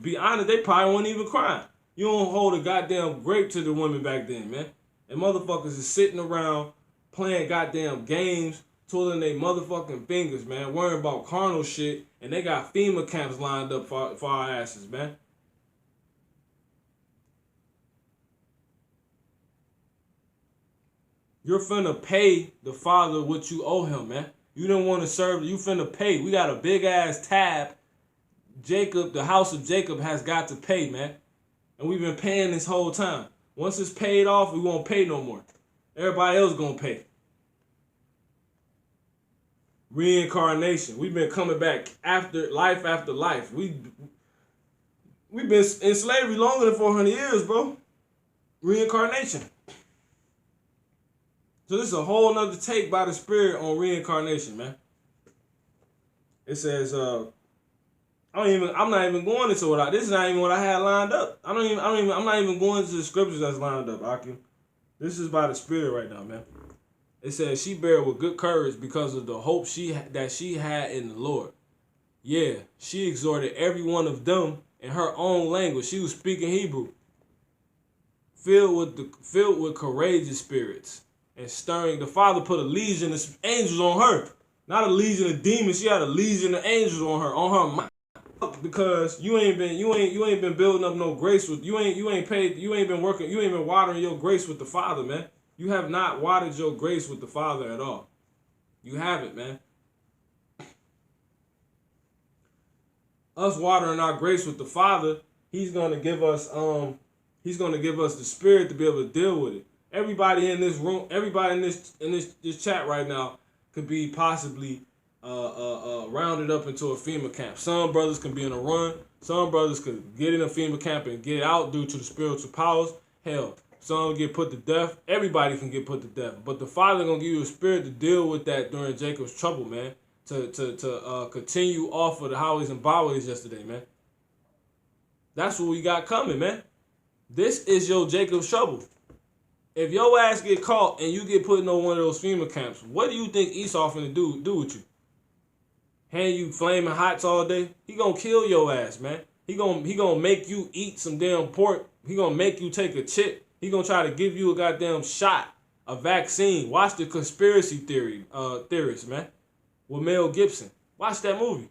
be honest, they probably weren't even crying. You don't hold a goddamn grape to the women back then, man. And motherfuckers is sitting around playing goddamn games, twirling their motherfucking fingers, man, worrying about carnal shit, and they got FEMA camps lined up for our asses, man. You're finna pay the father what you owe him, man. You didn't want to serve, you finna pay. We got a big ass tab. Jacob, the house of Jacob has got to pay, man. And we've been paying this whole time. Once it's paid off, we won't pay no more. Everybody else gonna pay. Reincarnation. We've been coming back after life. We've been in slavery longer than 400 years, bro. Reincarnation. So this is a whole nother take by the Spirit on reincarnation, man. It says, I'm not even going into what this is not even what I had lined up. I'm not even going into the scriptures that's lined up, Akim. This is by the Spirit right now, man. It says she bare with good courage because of the hope that she had in the Lord. Yeah, she exhorted every one of them in her own language. She was speaking Hebrew. Filled with courageous spirits and stirring. The Father put a legion of angels on her, not a legion of demons. She had a legion of angels on her mind. Because you ain't been building up no grace with you ain't been working, you ain't been watering your grace with the Father, man. You have not watered your grace with the Father at all. You haven't, man. Us watering our grace with the Father, He's gonna give us the Spirit to be able to deal with it. Everybody in this room, everybody in this chat right now could be possibly rounded up into a FEMA camp. Some brothers can be in a run. Some brothers could get in a FEMA camp and get out due to the spiritual powers. Hell, some get put to death. Everybody can get put to death. But the Father gonna give you a spirit to deal with that during Jacob's trouble, man. To continue off of the highways and byways yesterday, man. That's what we got coming, man. This is your Jacob's trouble. If your ass get caught and you get put in one of those FEMA camps, what do you think Esau finna do with you? Hand you flaming hots all day? He gonna kill your ass, man. He gonna make you eat some damn pork. He gonna make you take a chip. He gonna try to give you a goddamn shot, a vaccine. Watch the conspiracy theorists, man. With Mel Gibson. Watch that movie.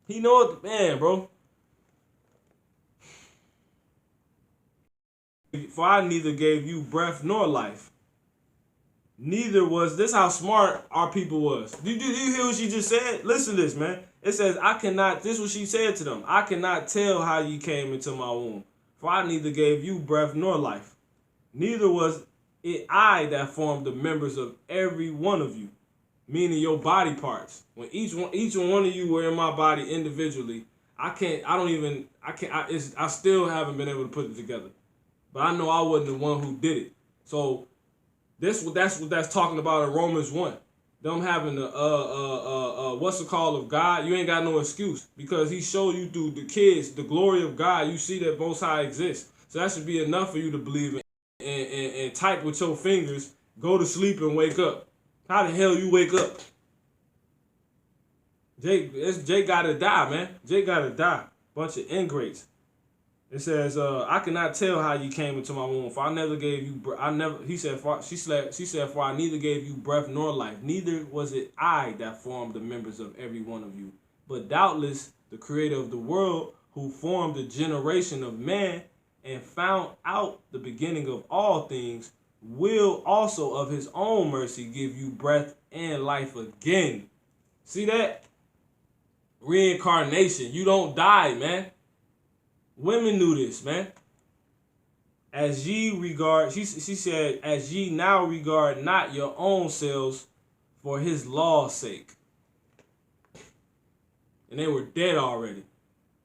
He know it, man, bro. For I neither gave you breath nor life. Neither was this how smart our people was. Did you hear what she just said? Listen to this, man. It says, I cannot, this is what she said to them. I cannot tell how you came into my womb. For I neither gave you breath nor life. Neither was it I that formed the members of every one of you. Meaning your body parts. When each one of you were in my body individually, I still haven't been able to put it together. But I know I wasn't the one who did it. So that's what that's talking about in Romans 1. Them having the what's the call of God, you ain't got no excuse. Because he showed you through the kids, the glory of God, you see that Most High exists. So that should be enough for you to believe in and type with your fingers, go to sleep and wake up. How the hell you wake up? Jake gotta die, man. Jake gotta die. Bunch of ingrates. It says, I cannot tell how you came into my womb, for I never gave you she said, for I neither gave you breath nor life, neither was it I that formed the members of every one of you. But doubtless the creator of the world, who formed the generation of man and found out the beginning of all things, will also of his own mercy give you breath and life again. See that? Reincarnation. You don't die, man. Women knew this, man. As ye regard, she said, as ye now regard not your own selves for his law's sake. And they were dead already.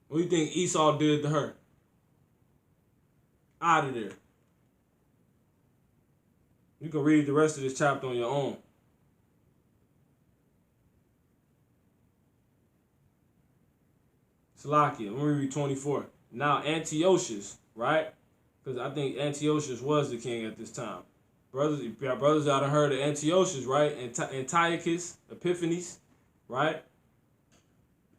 What do you think Esau did to her? Out of there. You can read the rest of this chapter on your own. Salakia, let me read 24. Now Antiochus, right? Because I think Antiochus was the king at this time. Brothers out of heard of Antiochus, right? Antiochus, Epiphanes, right?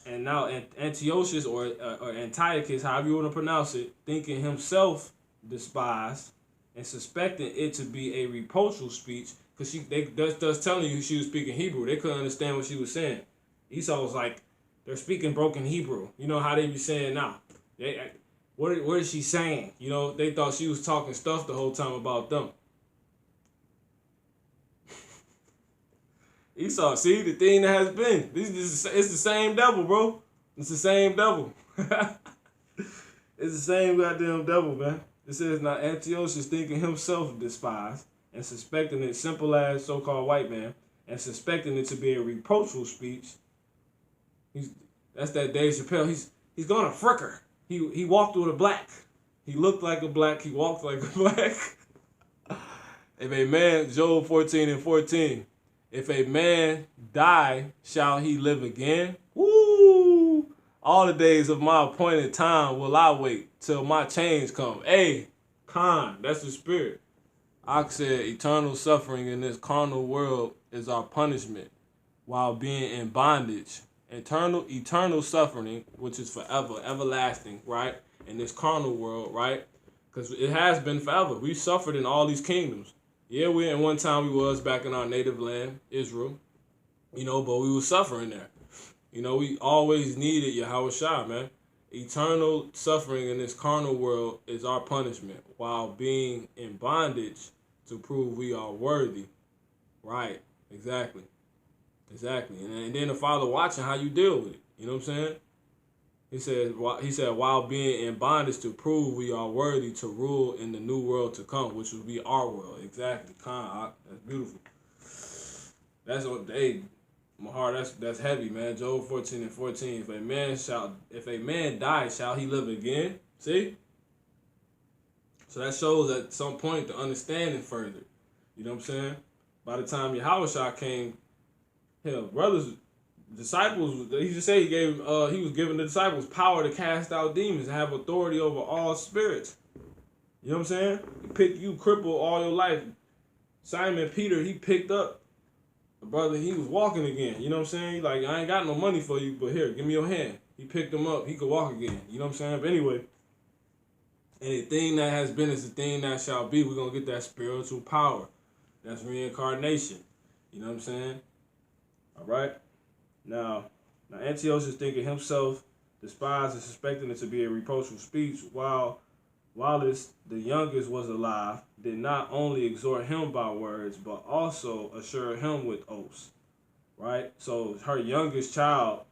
And now Antiochus or Antiochus, however you want to pronounce it, thinking himself despised and suspecting it to be a reproachful speech, because that's telling you she was speaking Hebrew. They couldn't understand what she was saying. Esau was like, they're speaking broken Hebrew. You know how they be saying now. What is she saying? You know, they thought she was talking stuff the whole time about them. Esau, see, the thing that has been. It's the same devil, bro. It's the same devil. It's the same goddamn devil, man. It says, now Antiochus thinking himself despised and suspecting it, simple as so-called white man, and suspecting it to be a reproachful speech. That's that Dave Chappelle. He's gonna fricker. He walked with a black. He looked like a black. He walked like a black. If a man, Job 14:14, if a man die, shall he live again? Woo! All the days of my appointed time will I wait till my change come. Hey, Khan, that's the spirit. I said eternal suffering in this carnal world is our punishment while being in bondage. Eternal suffering, which is forever, everlasting, right? In this carnal world, right? Because it has been forever. We suffered in all these kingdoms. Yeah, we in one time we was back in our native land, Israel, you know, but we was suffering there. You know, we always needed Yahweh Shai, man. Eternal suffering in this carnal world is our punishment, while being in bondage to prove we are worthy. Right. Exactly. Exactly. And then the Father watching how you deal with it. You know what I'm saying? He said, while being in bondage to prove we are worthy to rule in the new world to come, which will be our world. Exactly. That's beautiful. That's what Mahar, that's heavy, man. Job 14:14. If a man die, shall he live again? See? So that shows at some point the understanding further. You know what I'm saying? By the time Yahushua came, hell, disciples, he just said he was giving the disciples power to cast out demons and have authority over all spirits. You know what I'm saying? You crippled all your life. Simon Peter, he picked up the brother, he was walking again. You know what I'm saying? He like, I ain't got no money for you, but here, give me your hand. He picked him up, he could walk again. You know what I'm saying? But anyway, anything that has been is the thing that shall be. We're gonna get that spiritual power. That's reincarnation. You know what I'm saying? All right. Now Antiochus is thinking himself despised and suspecting it to be a reproachful speech, while Wallace, the youngest, was alive, did not only exhort him by words, but also assure him with oaths. Right? So her youngest child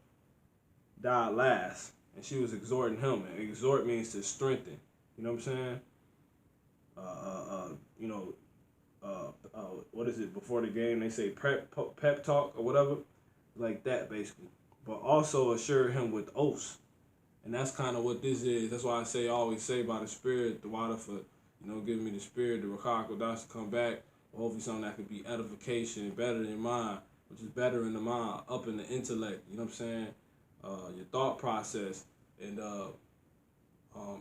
died last, and she was exhorting him. And exhort means to strengthen. You know what I'm saying? What is it? Before the game, they say pep talk or whatever, like that basically. But also assure him with oaths, and that's kind of what this is. That's why I always say by the Spirit, the water for, giving me the Spirit, the Rakak Kodash to come back. Or hopefully something that could be edification, better than mine, which is better in the mind, up in the intellect. You know what I'm saying? Your thought process and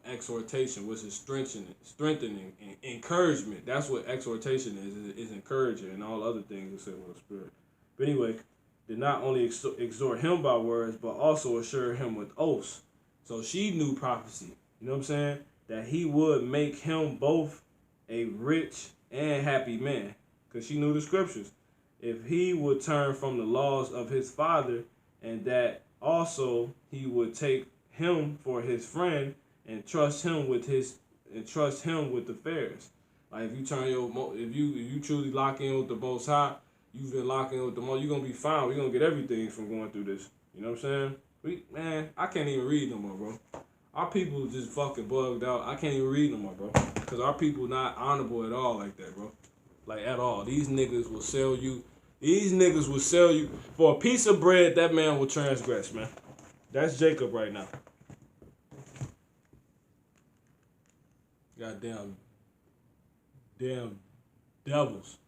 exhortation, which is strengthening, and encouragement. That's what exhortation is encouraging, and all other things you say with the Spirit. But anyway, did not only exhort him by words, but also assure him with oaths. So she knew prophecy. You know what I'm saying? That he would make him both a rich and happy man, because she knew the scriptures. If he would turn from the laws of his father, and that also he would take him for his friend, and trust him with affairs. Like if you truly lock in with the Most High, you've been locking in with the Most, you're gonna be fine. We're gonna get everything from going through this. You know what I'm saying? I can't even read no more, bro. Our people just fucking bugged out. I can't even read no more, bro. Because our people not honorable at all like that, bro. Like at all. These niggas will sell you. For a piece of bread. That man will transgress, man. That's Jacob right now. Goddamn devils.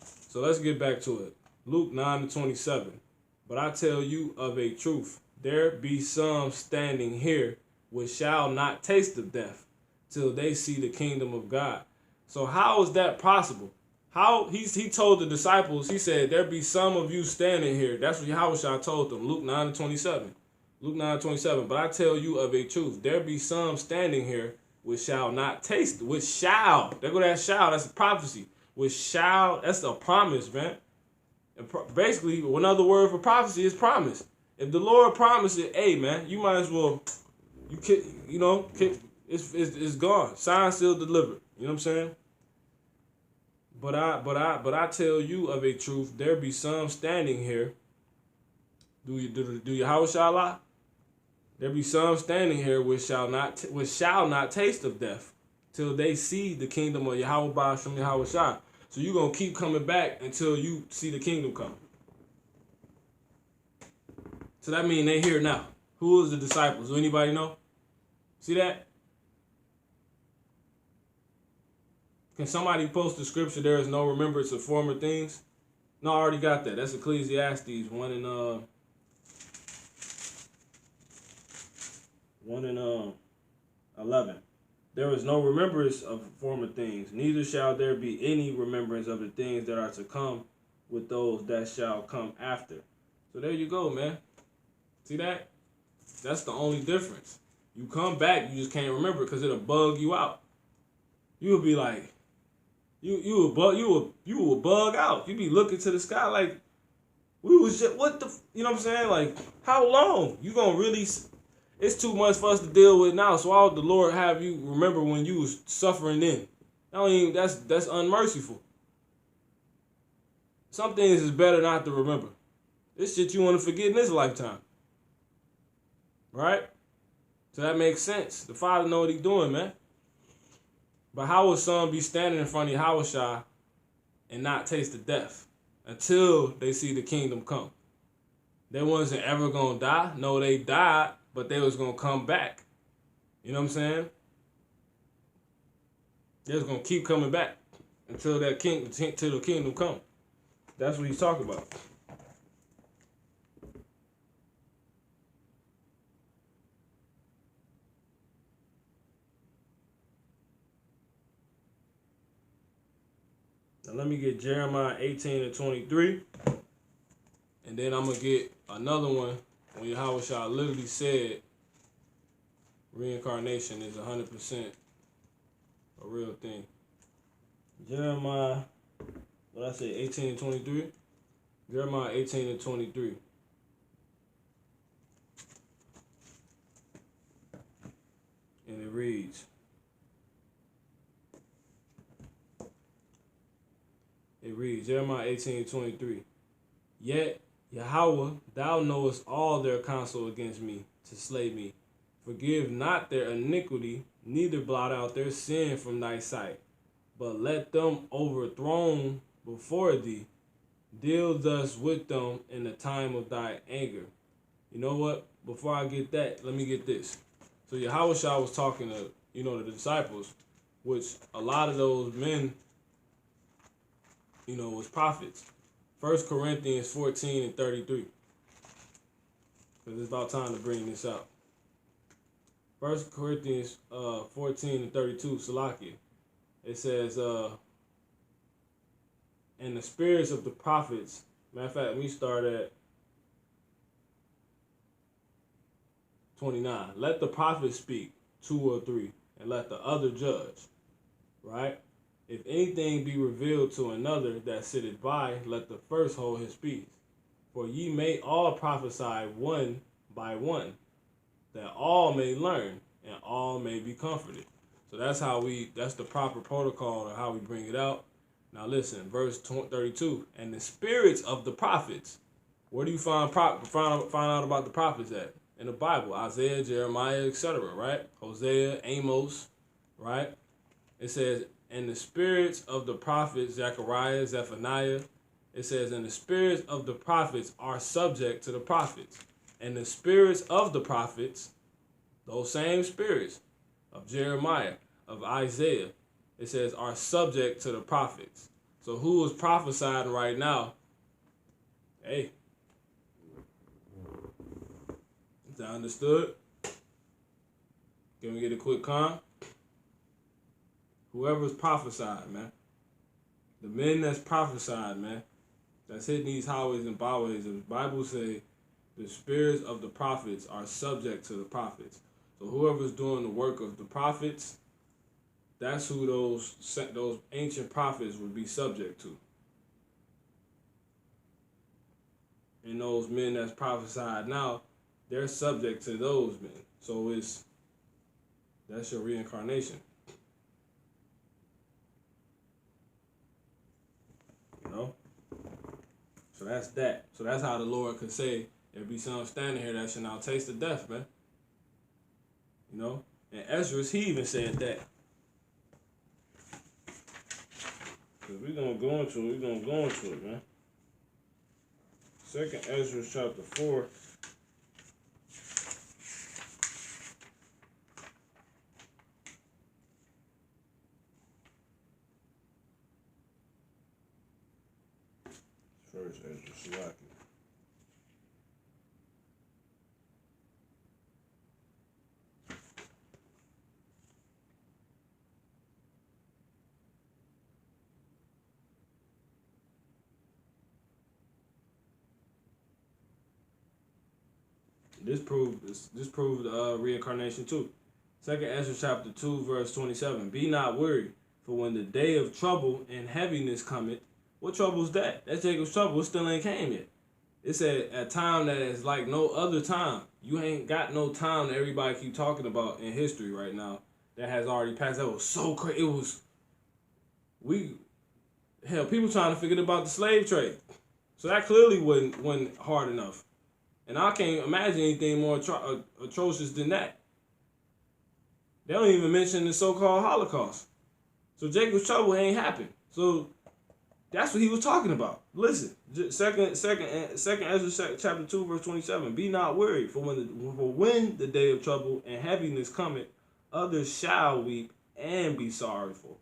So let's get back to it. Luke 9:27. But I tell you of a truth, there be some standing here which shall not taste of death till they see the kingdom of God. So how is that possible? How he told the disciples, he said, there be some of you standing here. That's what Yahushua told them. Luke 9:27. Luke 9:27. But I tell you of a truth, there be some standing here which shall not taste. Which shall. There go that shall. That's a prophecy. Which shall. That's a promise, man. And basically, another word for prophecy is promise. If the Lord promised it, hey man, you might as well. It's gone. Signed, sealed, delivered. You know what I'm saying? But I tell you of a truth, there be some standing here. Do you Yahushua lie? There be some standing here which shall not taste of death till they see the kingdom of Yahweh Ba'ashem Yahushua. So you're going to keep coming back until you see the kingdom come. So that means they here now. Who is the disciples? Do anybody know? See that? Can somebody post the scripture, there is no remembrance of former things? No, I already got that. That's Ecclesiastes 1:11. There is no remembrance of former things, neither shall there be any remembrance of the things that are to come with those that shall come after. So there you go, man. See that? That's the only difference. You come back, you just can't remember because it'll bug you out. You'll be like, you will bug out. You be looking to the sky like, we was just, what the, you know what I'm saying? Like, how long? You gonna really, It's too much for us to deal with now. So why would the Lord have you remember when you was suffering then? That's unmerciful. Some things is better not to remember. This shit you want to forget in this lifetime. Right? So that makes sense. The Father know what he's doing, man. But how will some be standing in front of Yahushua and not taste the death until they see the kingdom come? They wasn't ever going to die. No, they died, but they was going to come back. You know what I'm saying? They was going to keep coming back until the kingdom come. That's what he's talking about. Now let me get Jeremiah 18:23. And then I'm going to get another one when Yahushua literally said reincarnation is 100% a real thing. Jeremiah, what I say, 18:23? Jeremiah 18:23. And it reads, Jeremiah 18:23. Yet, Yahweh, thou knowest all their counsel against me, to slay me. Forgive not their iniquity, neither blot out their sin from thy sight. But let them overthrown before thee. Deal thus with them in the time of thy anger. You know what? Before I get that, let me get this. So Yahushua was talking to, the disciples, which a lot of those men, was prophets. 1 Corinthians 14:33. Because it's about time to bring this out. 1 Corinthians 14:32, Salakia. It says, and the spirits of the prophets, matter of fact, we start at 29. Let the prophets speak, 2 or 3, and let the other judge. Right? If anything be revealed to another that sitteth by, let the first hold his peace. For ye may all prophesy one by one, that all may learn and all may be comforted. So that's the proper protocol of how we bring it out. Now listen, verse 32. And the spirits of the prophets. Where do you find out about the prophets at? In the Bible. Isaiah, Jeremiah, etc. Right? Hosea, Amos. Right? It says, and the spirits of the prophets, Zechariah, Zephaniah. It says, and the spirits of the prophets are subject to the prophets. And the spirits of the prophets, those same spirits of Jeremiah, of Isaiah, it says, are subject to the prophets. So who is prophesying right now? Hey. Is that understood? Can we get a quick calm? Whoever's prophesied, man. The men that's prophesied, man. That's hitting these highways and byways. The Bible say the spirits of the prophets are subject to the prophets. So whoever's doing the work of the prophets, that's who those ancient prophets would be subject to. And those men that's prophesied now, they're subject to those men. So that's your reincarnation. So that's that. So that's how the Lord could say, there be some standing here that shall now taste of death, man. And Ezra, he even said that. Because we're going to go into it, man. 2nd Ezra chapter 4. First Ezra, Salaki. This proved reincarnation too. 2nd Ezra chapter 2 verse 27. Be not worried, for when the day of trouble and heaviness cometh. What trouble is that? That's Jacob's trouble. It still ain't came yet. It said a time that is like no other time. You ain't got no time that everybody keep talking about in history right now that has already passed. That was so crazy. It was we hell people trying to figure about the slave trade. So that clearly wasn't hard enough. And I can't imagine anything more atrocious than that. They don't even mention the so-called Holocaust. So Jacob's trouble ain't happened. So that's what he was talking about. Listen, second Ezra chapter 2 verse 27. Be not worried, for when the day of trouble and heaviness cometh, others shall weep and be sorrowful,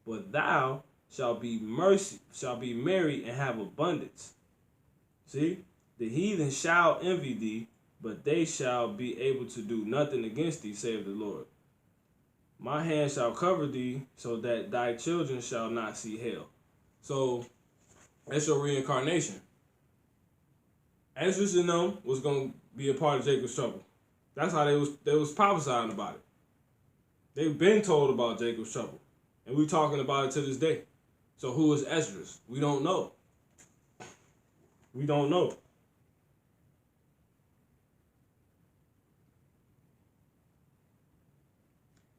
but thou shalt be merry and have abundance. See, the heathen shall envy thee, but they shall be able to do nothing against thee, saith the Lord. My hand shall cover thee, so that thy children shall not see hell. So that's your reincarnation. Ezra and them was gonna be a part of Jacob's trouble. That's how they was prophesying about it. They've been told about Jacob's trouble, and we talking about it to this day. So who is Ezra? We don't know. We don't know.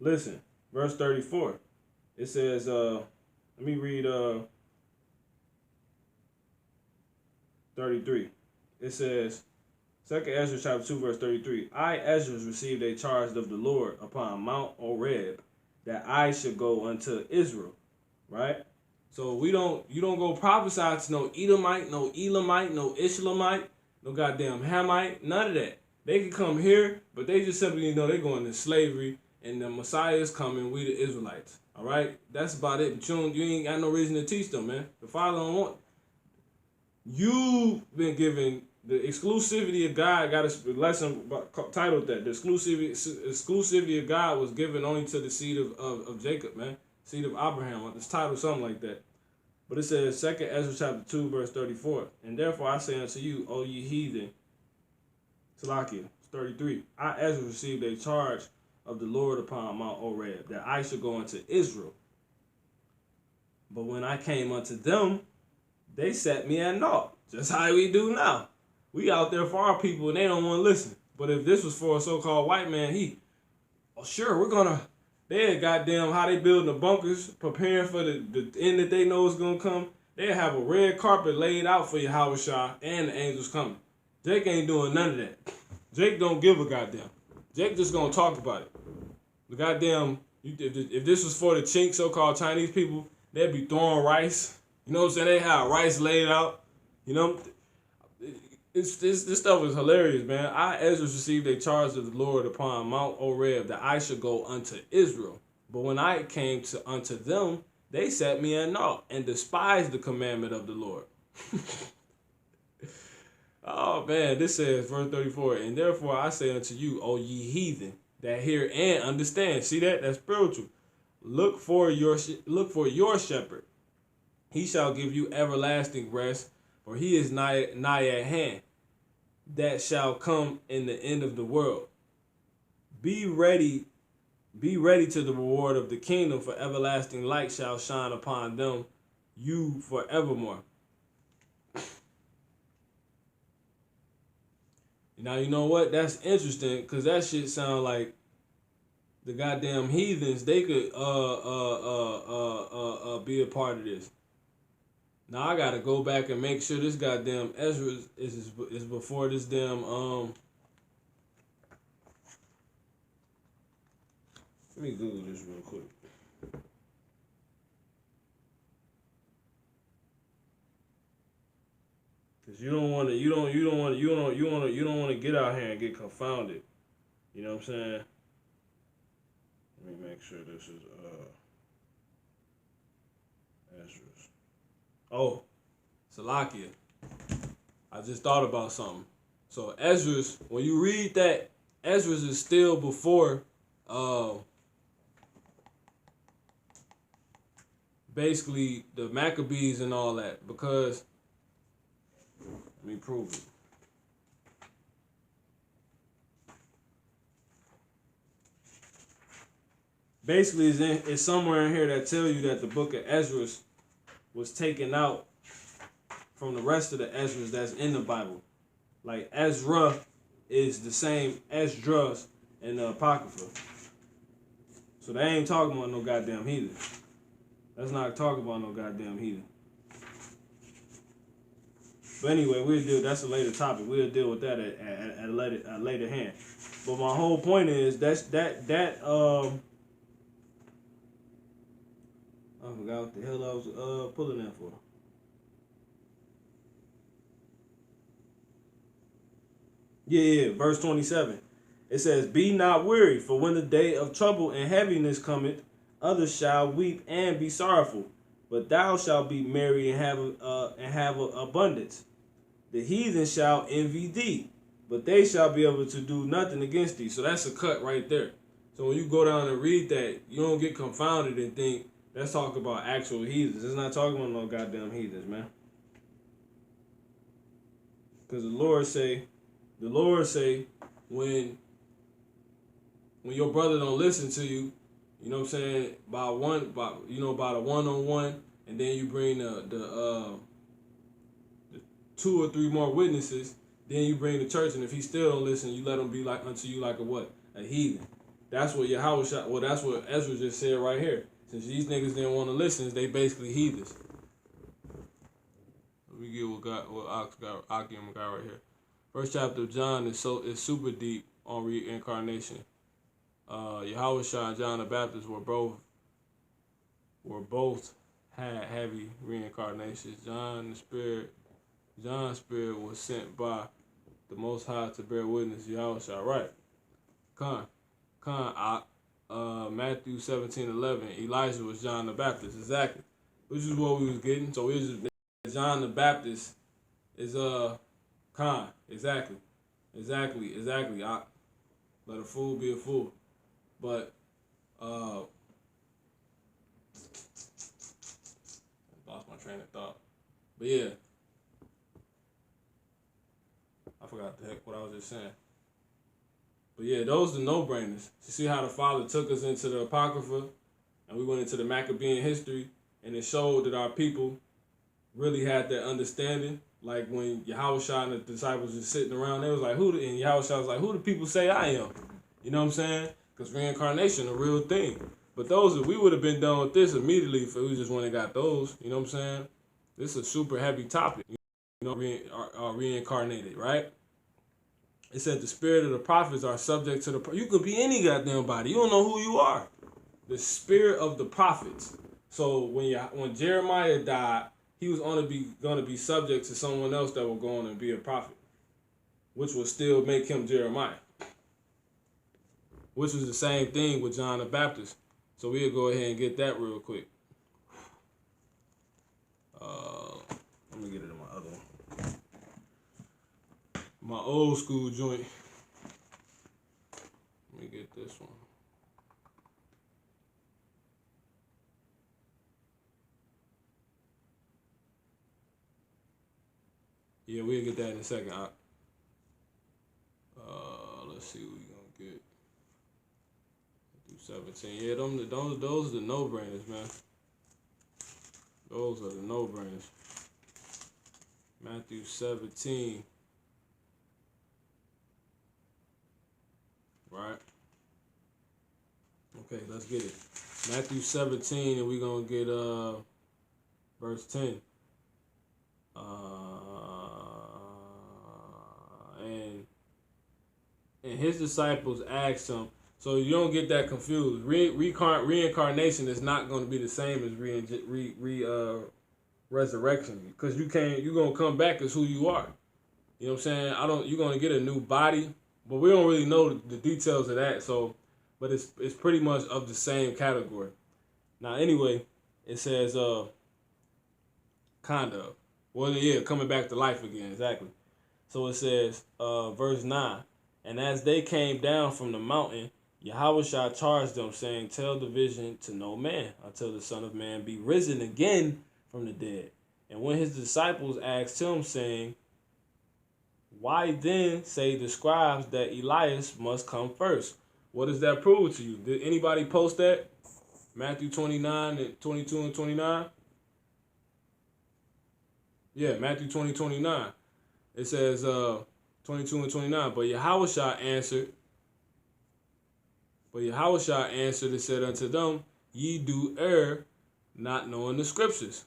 Listen, verse 34. It says, let me read 33. It says, 2nd Ezra chapter 2 verse 33. I, Ezra, received a charge of the Lord upon Mount Oreb, that I should go unto Israel. Right? So you don't go prophesy to no Edomite, no Elamite, no Ishlamite, no goddamn Hamite, none of that. They can come here, but they just simply know they're going into slavery and the Messiah is coming, we the Israelites. All right? That's about it. But you ain't got no reason to teach them, man. The Father don't want. You've been given the exclusivity of God. Got a lesson titled that. The exclusivity of God was given only to the seed of Jacob, man. Seed of Abraham. It's titled something like that. But it says, 2nd Ezra chapter 2, verse 34. And therefore I say unto you, O ye heathen, Salakia, 33. I, Ezra, received a charge of the Lord upon Mount Oreb, that I should go unto Israel. But when I came unto them, they set me at naught. Just how we do now. We out there for our people and they don't want to listen. But if this was for a so-called white man, they goddamn how they building the bunkers, preparing for the end that they know is going to come. They'll have a red carpet laid out for Yahweh Shah and the angels coming. Jake ain't doing none of that. Jake don't give a goddamn. Jake just going to talk about it. The goddamn, if this was for the chink, so-called Chinese people, they'd be throwing rice. You know what I'm saying? They have rice laid out. You know, this stuff is hilarious, man. I, Ezra, received a charge of the Lord upon Mount Oreb, that I should go unto Israel. But when I came unto them, they set me at naught and despised the commandment of the Lord. Oh, man, this says, verse 34, and therefore I say unto you, O ye heathen, that hear and understand. See that? That's spiritual. Look for your shepherd. He shall give you everlasting rest, for he is nigh at hand, that shall come in the end of the world. Be ready to the reward of the kingdom, for everlasting light shall shine upon them, you forevermore. Now, you know what? That's interesting, because that shit sound like the goddamn heathens, they could be a part of this. Now I gotta go back and make sure this goddamn Ezra is before this damn Let me Google this real quick. Cause you don't want to get out here and get confounded. You know what I'm saying? Let me make sure this is Ezra's. Oh, Salakia. I just thought about something. So Ezra's, when you read that, Ezra's is still before basically the Maccabees and all that, because let me prove it. Basically, it's somewhere in here that tell you that the book of Ezra was taken out from the rest of the Ezras that's in the Bible. Like Ezra is the same Esdras in the Apocrypha. So they ain't talking about no goddamn heathen. Let's not talk about no goddamn heathen. But anyway, that's a later topic. We'll deal with that at a later hand. But my whole point is I forgot what the hell I was pulling that for. Yeah, verse 27. It says, "Be not weary, for when the day of trouble and heaviness cometh, others shall weep and be sorrowful, but thou shalt be merry and have abundance. The heathen shall envy thee, but they shall be able to do nothing against thee." So that's a cut right there. So when you go down and read that, you don't get confounded and think that's talking about actual heathens. It's not talking about no goddamn heathens, man. Because the Lord say, when your brother don't listen to you, you know what I'm saying, by the one-on-one, and then you bring the 2 or 3 more witnesses, then you bring the church, and if he still don't listen, you let him be like unto you like a what? A heathen. That's what that's what Ezra just said right here. Since these niggas didn't want to listen, they basically heathens. Let me get what Akim got right here. First chapter of John is super deep on reincarnation. Yahushua and John the Baptist were both had heavy reincarnations. John's spirit was sent by the Most High to bear witness to Yahushua. Right. Matthew 17:11. Elijah was John the Baptist. Exactly. Which is what we was getting. So John the Baptist is Khan. Exactly. Let a fool be a fool. But lost my train of thought. But yeah, I forgot the heck what I was just saying. But yeah, those are the no-brainers. You see how the Father took us into the Apocrypha, and we went into the Maccabean history, and it showed that our people really had that understanding. Like when Yahushua and the disciples were sitting around, they was like, and Yahushua was like, who do people say I am? You know what I'm saying? Because reincarnation a real thing. But we would have been done with this immediately if we just went and got those. You know what I'm saying? This is a super heavy topic. You know, reincarnated, right? It said the spirit of the prophets are subject to you could be any goddamn body. You don't know who you are. The spirit of the prophets. So when Jeremiah died, he was going to be subject to someone else that will go on and be a prophet, which will still make him Jeremiah. Which was the same thing with John the Baptist. So we'll go ahead and get that real quick. Let me get it in my other one. My old school joint. Let me get this one. Yeah, we'll get that in a second. Let's see what we gonna get. 17. Yeah, those are the no-brainers, man. Those are the no-brainers. Matthew 17. Right? Okay, let's get it. Matthew 17, and we're going to get verse 10. And his disciples asked him, so you don't get that confused. Reincarnation is not going to be the same as resurrection, because you're going to come back as who you are. You know what I'm saying? You're going to get a new body, but we don't really know the details of that. So, but it's pretty much of the same category. Now, anyway, it says kind of. Well, yeah, coming back to life again, exactly. So it says, verse 9, and as they came down from the mountain, Yahushua charged them, saying, tell the vision to no man until the Son of Man be risen again from the dead. And when his disciples asked him, saying, why then say the scribes that Elias must come first? What does that prove to you? Did anybody post that? Matthew 29 and 22 and 29? Yeah, Matthew 20:29. It says 22 and 29. But Yahushua answered and said unto them, ye do err, not knowing the scriptures.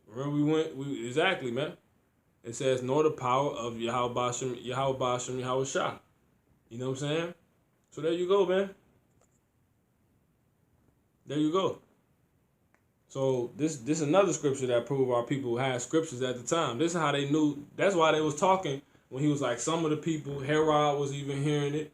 Remember exactly, man. It says, nor the power of Yahweh Bashem, Yahushua. You know what I'm saying? So there you go, man. There you go. So this another scripture that prove our people had scriptures at the time. This is how they knew. That's why they was talking when he was like, some of the people, Herod was even hearing it.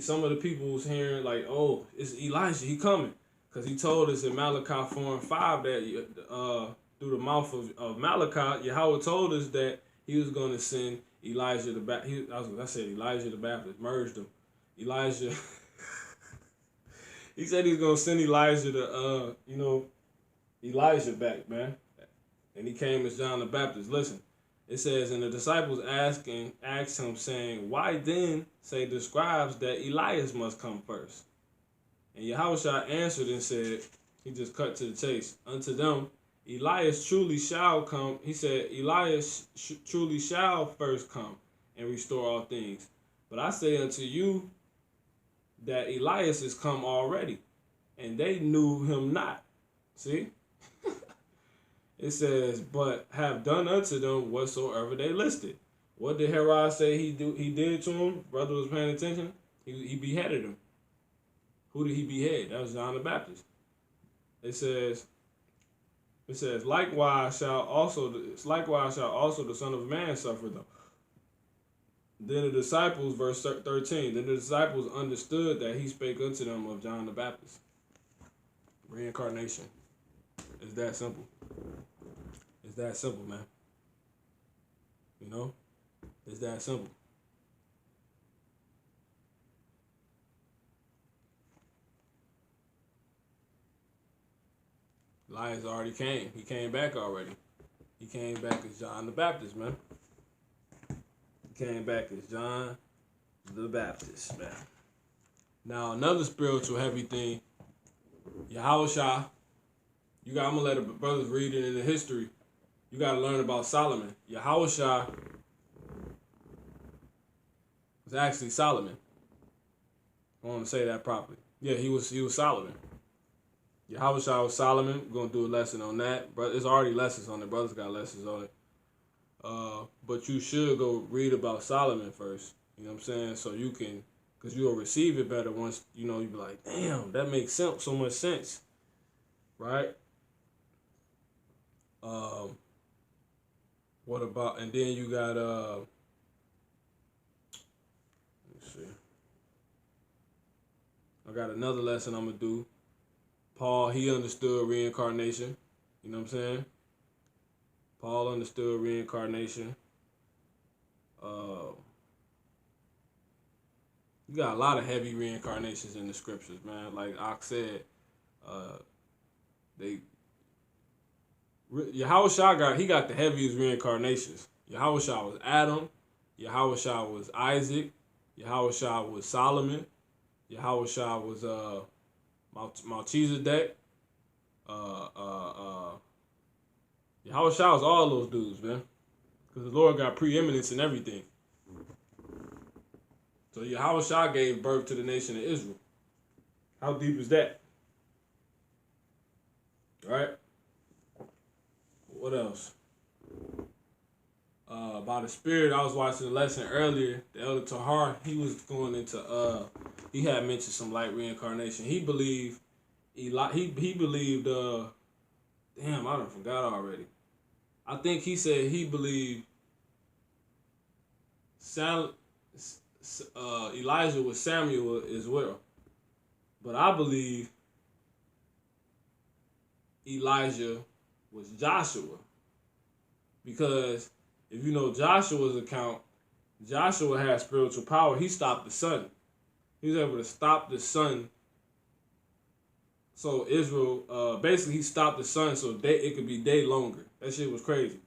Some of the people was hearing like, oh, it's Elijah, he coming. Because he told us in Malachi 4 and 5 that through the mouth of Malachi, Yahweh told us that he was going to send Elijah the Baptist. I said Elijah the Baptist, merged them. Elijah. He said he's going to send Elijah Elijah back, man. And he came as John the Baptist. Listen, it says, and the disciples asked him, saying, why then say the scribes that Elias must come first? And Yahushua answered and said, he just cut to the chase, unto them, Elias truly shall come. He said, Elias truly shall first come and restore all things. But I say unto you that Elias is come already, and they knew him not. See? It says, but have done unto them whatsoever they listed. What did Herod say he did to him? Brother was paying attention. He beheaded him. Who did he behead? That was John the Baptist. It says, likewise shall also the Son of Man suffer them. Then the disciples, verse 13, then the disciples understood that he spake unto them of John the Baptist. Reincarnation. It's that simple. It's that simple, man. You know? It's that simple. Elias already came. He came back already. He came back as John the Baptist, man. He came back as John the Baptist, man. Now, another spiritual heavy thing, Yahushua. I'm going to let the brothers read it in the history. You got to learn about Solomon. Yahushua was actually Solomon. I want to say that properly. Yeah, he was Solomon. Yahushua was Solomon. We're going to do a lesson on that. But there's already lessons on it. Brothers got lessons on it. But you should go read about Solomon first. You know what I'm saying? So you can, because you'll receive it better once, you'll be like, damn, that makes so much sense. Right? What about, and then you got, let me see. I got another lesson I'm going to do. Paul, he understood reincarnation. You know what I'm saying? Paul understood reincarnation. You got a lot of heavy reincarnations in the scriptures, man. Like Ox said, Yahushua got the heaviest reincarnations. Yahushua was Adam. Yahushua was Isaac. Yahushua was Solomon. Yahushua was Melchizedek. Yahushua was all those dudes, man. Because the Lord got preeminence in everything. So Yahushua gave birth to the nation of Israel. How deep is that? Right? What else? By the Spirit, I was watching a lesson earlier. The Elder Tahar, he was going into, he had mentioned some light reincarnation. He believed, he believed, damn, I done forgot already. I think he said he believed Elijah was Samuel as well. But I believe Elijah was Joshua. Because if you know Joshua's account, Joshua had spiritual power. He stopped the sun. He was able to stop the sun. So Israel, basically he stopped the sun so it could be day longer. That shit was crazy.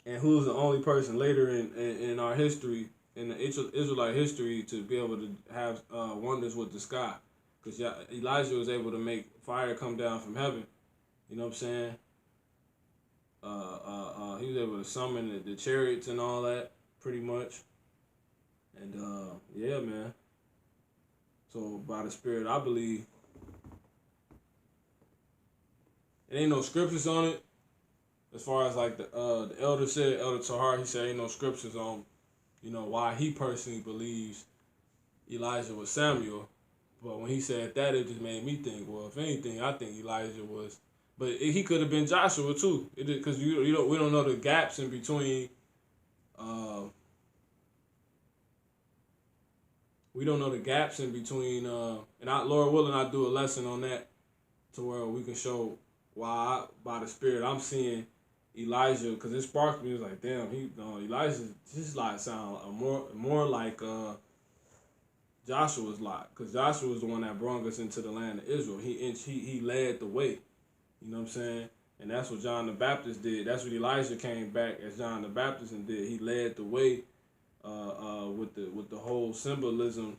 And who's the only person later in our history, in the Israelite history, to be able to have wonders with the sky. Because Elijah was able to make fire come down from heaven You know what I'm saying? He was able to summon the chariots and all that, pretty much. And yeah, man. So by the Spirit, I believe it ain't no scriptures on it. As far as like the elder said, Elder Tahar, he said ain't no scriptures on, why he personally believes Elijah was Samuel. But when he said that, it just made me think, well, if anything, I think Elijah was. But he could have been Joshua too, because we don't know the gaps in between. We don't know the gaps in between, and Lord willing, I'll do a lesson on that to where we can show why by the Spirit I'm seeing Elijah, because it sparked me. It was like, damn, Elijah just like sound more like Joshua's lot, because Joshua was the one that brought us into the land of Israel. He led the way. You know what I'm saying? And that's what John the Baptist did. That's what Elijah came back as John the Baptist and did. He led the way with the whole symbolism,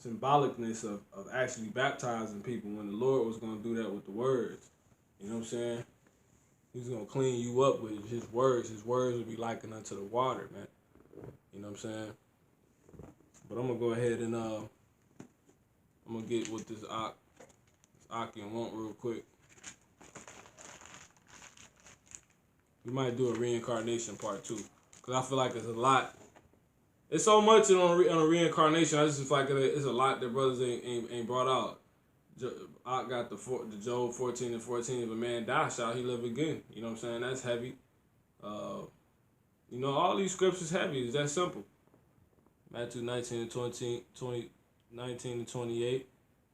symbolicness of actually baptizing people when the Lord was going to do that with the words. You know what I'm saying? He's going to clean you up with his words. His words will be likened unto the water, man. You know what I'm saying? But I'm going to go ahead and I'm going to get with this Aki and want real quick. We might do a reincarnation part 2. Because I feel like it's a lot. It's so much on a reincarnation. I just feel like it's a lot that brothers ain't brought out. I got the Job 14 and 14. If a man die, shall he live again? You know what I'm saying? That's heavy. All these scriptures heavy. It's that simple. Matthew 19 and 19 and 28.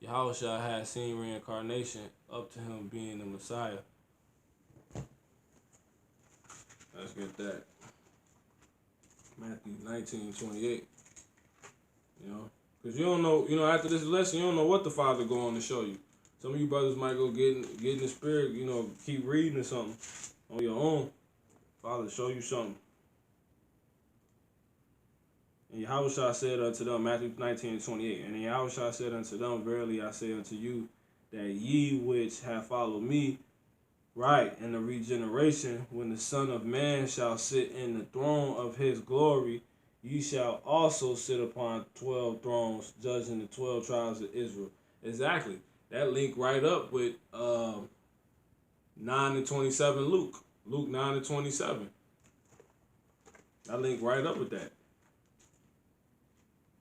Yahushua had seen reincarnation up to him being the Messiah. Let's get that. Matthew 19 and 28. Because you don't know, after this lesson, you don't know what the Father going to show you. Some of you brothers might go get in the Spirit, keep reading or something on your own. Father, show you something. And Yahushua said unto them, Matthew 19 and 28, and Yahushua said unto them, verily I say unto you, that ye which have followed me, right, in the regeneration, when the Son of Man shall sit in the throne of his glory, ye shall also sit upon 12 thrones, judging the 12 tribes of Israel. Exactly. That link right up with 9 and 27 Luke. Luke 9 and 27. That link right up with that.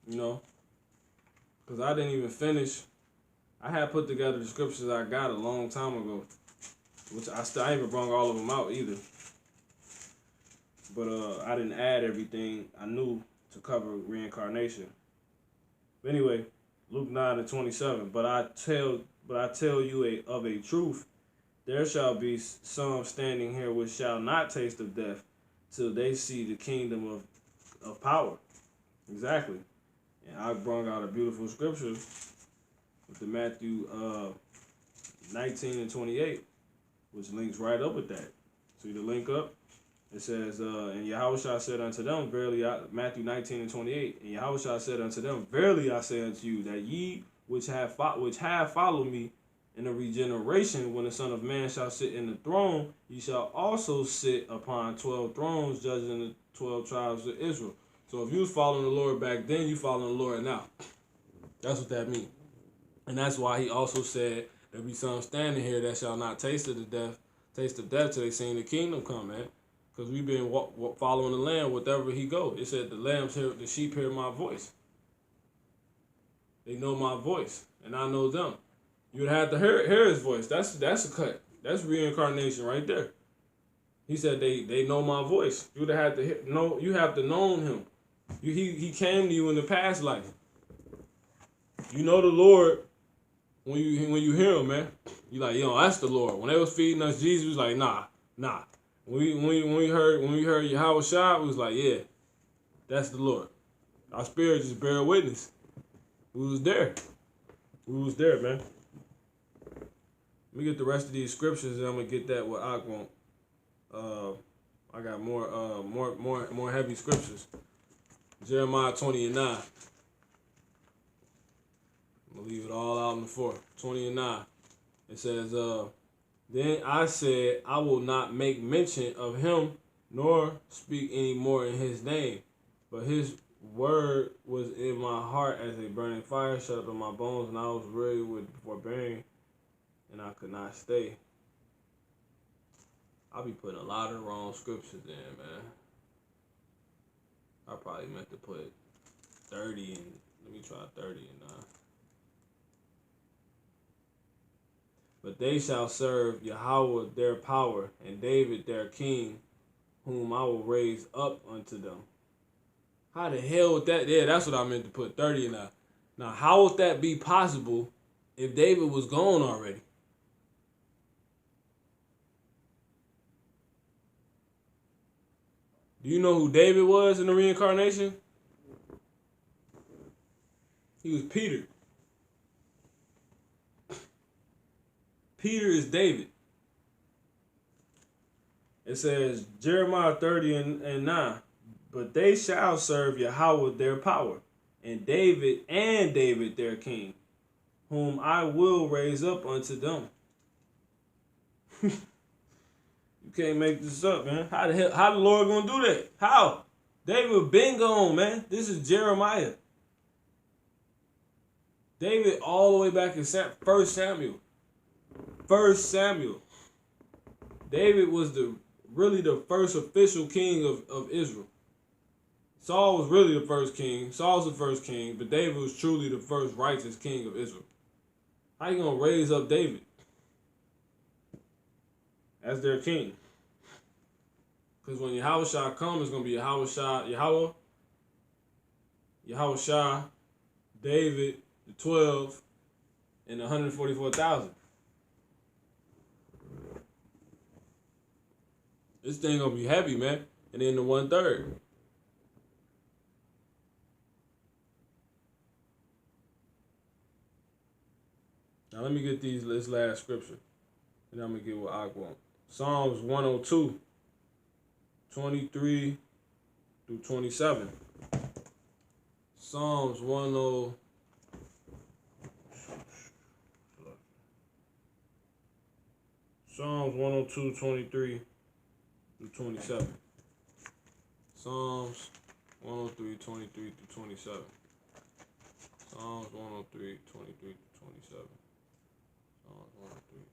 Because I didn't even finish. I had put together the scriptures I got a long time ago, which I ain't even brought all of them out either. But I didn't add everything I knew to cover reincarnation. But anyway, Luke 9 and 27. But I tell you of a truth, there shall be some standing here which shall not taste of death till they see the kingdom of power. Exactly. And I brought out a beautiful scripture with the Matthew 19 and 28, which links right up with that. See the link up? It says, and Yahushua said unto them, verily, Matthew 19 and 28, and Yahushua said unto them, verily I say unto you, that ye which have followed me in the regeneration, when the Son of Man shall sit in the throne, ye shall also sit upon 12 thrones, judging the 12 tribes of Israel. So if you was following the Lord back then, you following the Lord now. That's what that means. And that's why he also said, there be some standing here that shall not taste of death till they seen the kingdom come, man. Because we've been following the Lamb wherever he go. It said the sheep hear my voice. They know my voice, and I know them. You'd have to hear his voice. That's a cut. That's reincarnation right there. He said they know my voice. You'd have to know. You have to know him. He came to you in the past life. You know the Lord when you hear him, man. You like, that's the Lord. When they was feeding us Jesus, we was like, nah. When we heard Yahushua, we was like, yeah, that's the Lord. Our spirit just bear witness. We was there, man. Let me get the rest of these scriptures, and I'm gonna get that what I want. I got more heavy scriptures. Jeremiah 20 and 9. I'm gonna leave it all out on the floor. 20 and 9. It says, then I said, I will not make mention of him, nor speak any more in his name. But his word was in my heart as a burning fire, shut up in my bones, and I was weary with forbearing, and I could not stay. I'll be putting a lot of wrong scriptures in, man. I probably meant to put 30 and let me try 30 and 9. But they shall serve Yahweh their power, and David their king, whom I will raise up unto them. How the hell would that? Yeah, that's what I meant to put 30 and 9. Now, how would that be possible if David was gone already? Do you know who David was in the reincarnation? He was Peter. Peter is David. It says, Jeremiah 30 and 9. But they shall serve Yahweh their power, and David their king, whom I will raise up unto them. You can't make this up, man. How the Lord gonna do that? How? David been gone, man. This is Jeremiah. David all the way back in 1 Samuel. 1 Samuel. David was really the first official king of Israel. Saul was really the first king. Saul's the first king, but David was truly the first righteous king of Israel. How you gonna raise up David as their king? Because when Yahweh comes, it's gonna be Yahweh, David, the 12, and 144,000. This thing gonna be heavy, man. And then the 1/3. Now let me get this last scripture, and I'm gonna get what I want. Psalms 102, 23 through 27. Psalms 10. Psalms 102, 23 through 27. Psalms 103, 23 through 27. Psalms 103, 23 through 27. Psalms 103,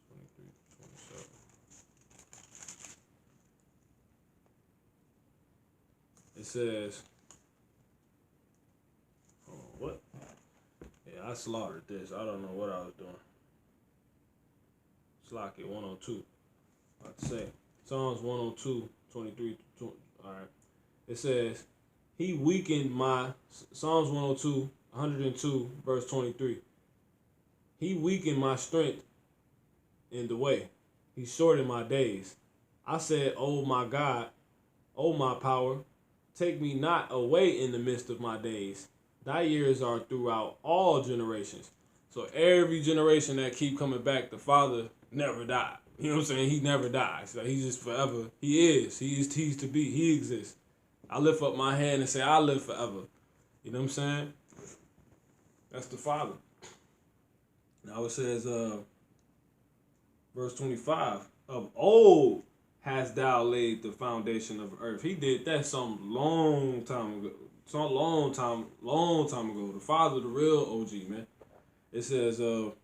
23 through 27. It says, oh, what? Yeah, I slaughtered this. I don't know what I was doing. Slock it, 102. About to say. Psalms 102, 23 to all right. It says, he weakened my, Psalms 102, 102, verse 23. He weakened my strength in the way. He shortened my days. I said, oh my God, oh my power, take me not away in the midst of my days. Thy years are throughout all generations. So every generation that keep coming back, the Father never died. You know what I'm saying? He never dies. So he's just forever. He is. He's to be. He exists. I lift up my hand and say, I live forever. You know what I'm saying? That's the Father. Now it says, verse 25, of old hast thou laid the foundation of earth. He did that some long time ago. Some long time ago. The Father, the real OG, man. It says, of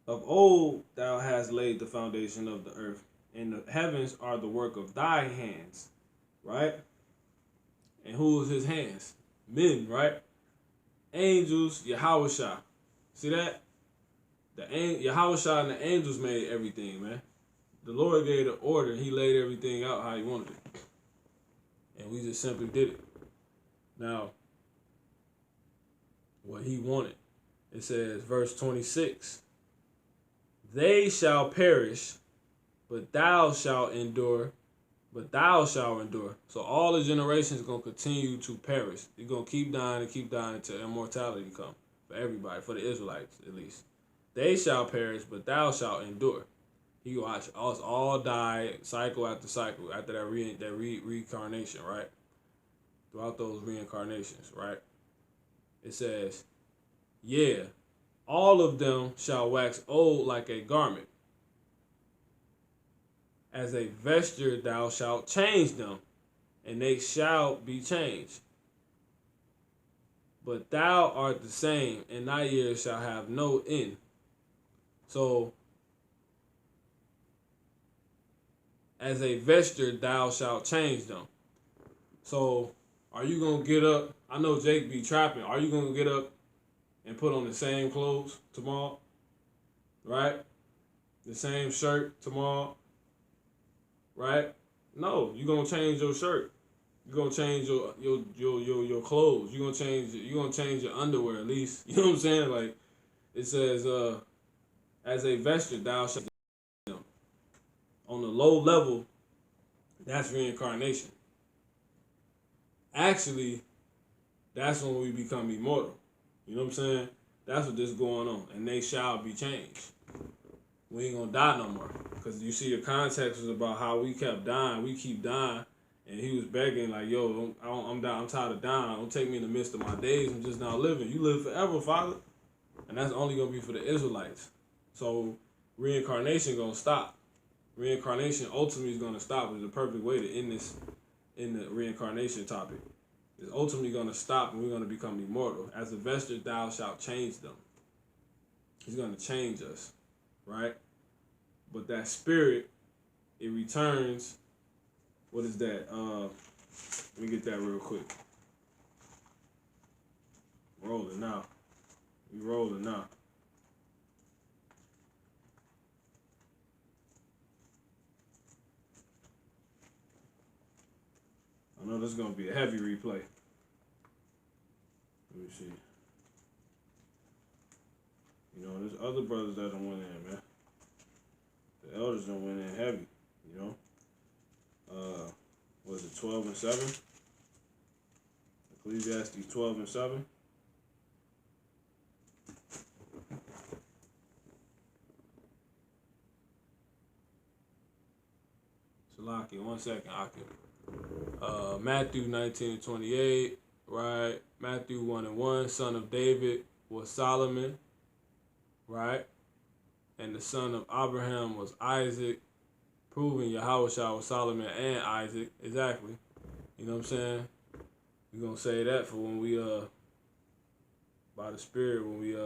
old thou hast laid the foundation of the earth, and the heavens are the work of thy hands, right? And who is his hands? Men, right? Angels, Yahweh Shah. See that? Yahweh Shah and the angels made everything, man. The Lord gave the order, and he laid everything out how he wanted it. And we just simply did it. Now, what he wanted. It says, verse 26, they shall perish, but thou shalt endure, So all the generations are going to continue to perish. They're going to keep dying until immortality come. For everybody, for the Israelites at least. They shall perish, but thou shalt endure. You watch us all die cycle after cycle after that reincarnation, right? Throughout those reincarnations, right? It says, yeah, all of them shall wax old like a garment. As a vesture thou shalt change them, and they shall be changed. But thou art the same, and thy years shall have no end. So, as a vesture thou shalt change them. So, are you going to get up? I know Jake be trapping. Are you going to get up and put on the same clothes tomorrow? Right? The same shirt tomorrow? Right? No, you're going to change your shirt. You're gonna change your clothes. You're gonna change your underwear at least. You know what I'm saying? Like it says, as a vesture thou shalt them. On the low level, that's reincarnation. Actually, that's when we become immortal. You know what I'm saying? That's what this going on. And they shall be changed. We ain't gonna die no more. Because you see the context was about how we kept dying. We keep dying. And he was begging, like, yo, I'm tired of dying. Don't take me in the midst of my days. I'm just now living. You live forever, Father. And that's only going to be for the Israelites. So reincarnation going to stop. Reincarnation ultimately is going to stop. It's the perfect way to end this in the reincarnation topic. It's ultimately going to stop and we're going to become immortal. As a vesture, thou shalt change them. He's going to change us, right? But that spirit, it returns. What is that? Let me get that real quick. Rolling now. We rolling now. I know this is going to be a heavy replay. Let me see. You know, there's other brothers that don't went in, man. The elders don't went in heavy, you know. Was it 12 and 7? Ecclesiastes 12 and 7. Salaki, 1 second, Akim. Matthew 19 and 28, right? Matthew 1 and 1, son of David was Solomon, right? And the son of Abraham was Isaac. Proving Yahushua was Solomon and Isaac. Exactly. You know what I'm saying? We're going to say that for when we, by the Spirit, when we